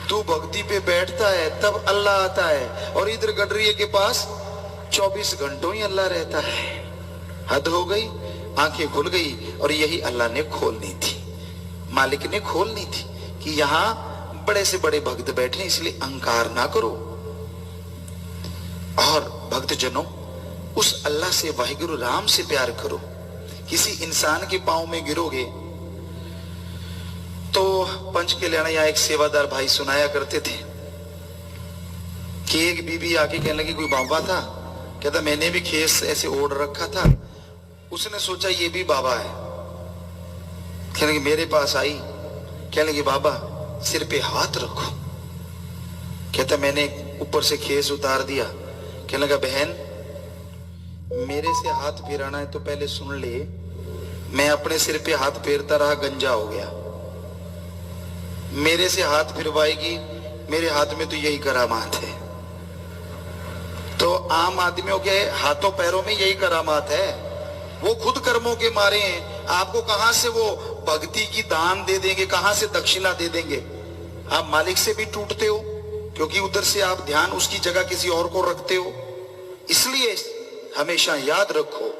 तू भक्ति पे बैठता है तब अल्लाह आता है, और इधर गडरिये के पास 24 घंटों ही अल्लाह रहता है। हद हो गई। आंखें खुल गई, और यही अल्लाह ने खोलनी थी, मालिक ने खोलनी थी कि यहां बड़े से बड़े भक्त बैठे, इसलिए अहंकार ना करो। और भक्तजनों, उस अल्लाह से, वाहिगुरु राम से प्यार करो। किसी इंसान के पांव में गिरोगे तो पंच कल्याण या एक सेवादार भाई सुनाया करते थे कि एक बीबी आके कहने लगी, कोई बाबा था, कहता मैंने भी खेस ऐसे ओढ़ रखा था। उसने सोचा ये भी बाबा है, कहने लगी मेरे पास आई, कहने लगी बाबा सिर पे हाथ रखो। कहता मैंने ऊपर से खेस उतार दिया। कहने लगा बहन, मेरे से हाथ फेराना है तो पहले सुन ले, मैं अपने सिर पे हाथ फेरता रहा, गंजा हो गया। मेरे से हाथ फिरवाएगी, मेरे हाथ में तो यही करामात है। तो आम आदमियों के हाथों पैरों में यही करामात है, वो खुद कर्मों के मारे हैं। आपको कहां से वो भक्ति की दान दे देंगे, कहां से दक्षिणा दे देंगे? आप मालिक से भी टूटते हो, क्योंकि उधर से आप ध्यान उसकी जगह किसी और को रखते हो। इसलिए हमेशा याद रखो,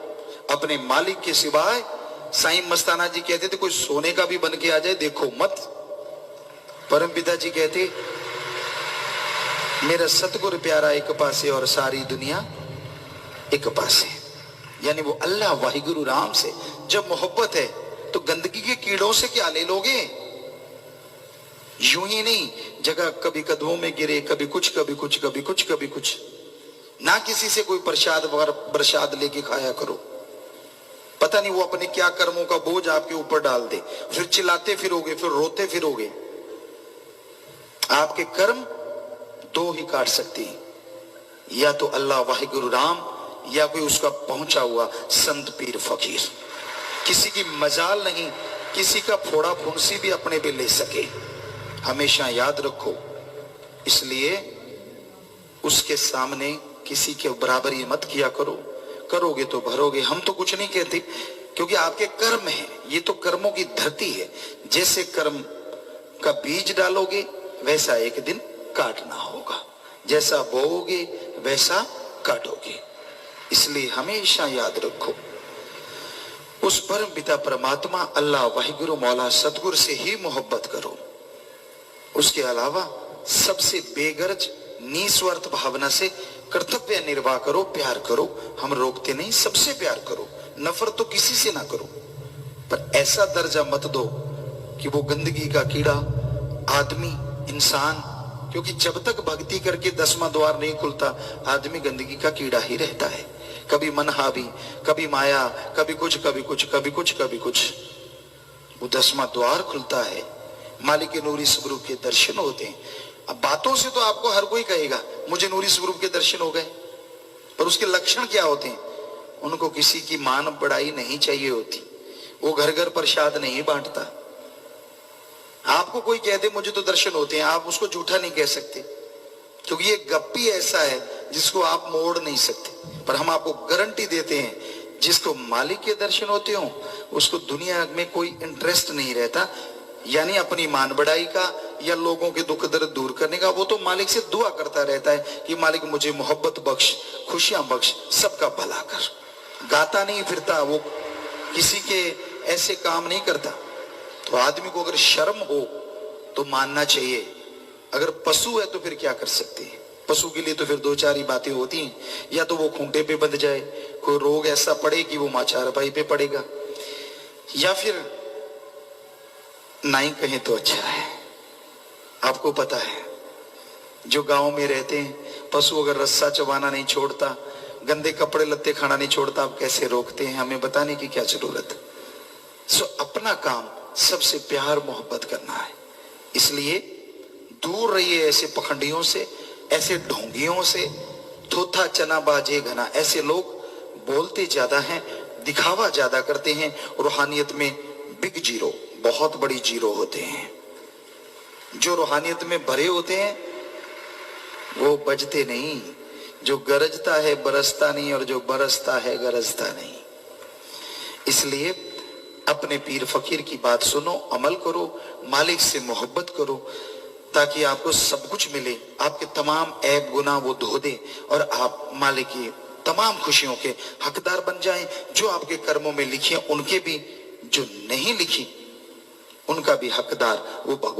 अपने मालिक के सिवाय, साईं मस्ताना जी कहते थे, कोई सोने का भी बन के आ जाए देखो मत। परम पिता जी कहते, मेरा सतगुरु प्यारा एक पासे और सारी दुनिया एक पासे। यानी वो अल्लाह वाहिगुरु राम से जब मोहब्बत है तो गंदगी के कीड़ों से क्या ले लोगे? यूं ही नहीं, जगह कभी कदमों में गिरे, कभी कुछ कभी कुछ, कभी कुछ कभी कुछ। ना किसी से कोई प्रसाद लेके खाया करो, पता नहीं वो अपने क्या कर्मों का बोझ आपके ऊपर डाल दे, फिर चिल्लाते फिरोगे, फिर रोते फिरोगे। आपके कर्म दो ही काट सकते हैं, या तो अल्लाह वाहिगुरु राम, या कोई उसका पहुंचा हुआ संत पीर फकीर। किसी की मजाल नहीं, किसी का फोड़ा फुंसी भी अपने पे ले सके, हमेशा याद रखो। इसलिए उसके सामने किसी के बराबरी मत किया करो, करोगे तो भरोगे। हम तो कुछ नहीं कहते, क्योंकि आपके कर्म है, ये तो कर्मों की धरती है। जैसे कर्म का बीज डालोगे वैसा एक दिन काटना होगा, जैसा बोओगे वैसा काटोगे। इसलिए हमेशा याद रखो, उस परम पिता परमात्मा अल्लाह वाहिगुरु मौला सतगुरु से ही मोहब्बत करो। उसके अलावा सबसे बेगर्ज निस्वार्थ भावना से कर्तव्य निर्वाह करो, प्यार करो। हम रोकते नहीं, सबसे प्यार करो, नफरत तो किसी से ना करो, पर ऐसा दर्जा मत दो कि वो गंदगी का कीड़ा आदमी, इंसान, क्योंकि जब तक भक्ति करके 10वां द्वार नहीं खुलता, आदमी गंदगी का कीड़ा ही रहता है। कभी मन हावी, कभी माया, कभी कुछ कभी कुछ, कभी कुछ कभी कुछ। वो 10वां द्वार खुलता है, मालिक के नूरी स्वरूप के दर्शन होते हैं। अब बातों से तो आपको हर कोई कहेगा मुझे नूरी स्वरूप के दर्शन हो गए, पर उसके लक्षण क्या होते हैं? उनको किसी की मान बढ़ाई नहीं चाहिए होती, वो घर घर प्रसाद नहीं बांटता। आपको कोई कह दे मुझे तो दर्शन होते हैं, आप उसको झूठा नहीं कह सकते, क्योंकि ये गप्पी ऐसा है जिसको आप मोड़ नहीं सकते। पर हम आपको गारंटी देते हैं, जिसको मालिक के दर्शन होते हो उसको दुनिया में कोई इंटरेस्ट नहीं रहता, यानी अपनी मान बढ़ाई का या लोगों के दुख दर्द दूर करने का। वो तो मालिक से दुआ करता रहता है कि मालिक मुझे मोहब्बत बख्श, खुशियां बख्श, सबका भला कर। गाता नहीं फिरता, वो किसी के ऐसे काम नहीं करता। तो आदमी को अगर शर्म हो तो मानना चाहिए, अगर पशु है तो फिर क्या कर सकते हैं। पशु के लिए तो फिर दो चार ही बातें होती हैं, या तो वो खूंटे पे बंध जाए, कोई रोग ऐसा पड़े कि वो माँ चारपाई पे पड़ेगा, या फिर नहीं कहें तो अच्छा है। आपको पता है जो गांव में रहते हैं, पशु अगर रस्सा चबाना नहीं छोड़ता, गंदे कपड़े लत्ते खाना नहीं छोड़ता, आप कैसे रोकते हैं? हमें बताने की क्या जरूरत। सो अपना काम सबसे प्यार मोहब्बत करना है, इसलिए दूर रहिए ऐसे पखंडियों से, ऐसे ढोंगियों से, थोथा चना बाजे घना। ऐसे लोग बोलते ज्यादा हैं, दिखावा ज्यादा करते हैं, रूहानियत में बिग जीरो, बहुत बड़ी जीरो होते हैं। जो रूहानियत में भरे होते हैं वो बजते नहीं, जो गरजता है बरसता नहीं, और जो बरसता है गरजता नहीं। इसलिए अपने पीर फकीर की बात सुनो, अमल करो, मालिक से मोहब्बत करो, ताकि आपको सब कुछ मिले, आपके तमाम ऐब गुनाह वो धो दे और आप मालिक की तमाम खुशियों के हकदार बन जाएं। जो आपके कर्मों में लिखी है उनके भी, जो नहीं लिखी उनका भी हकदार वो भगवान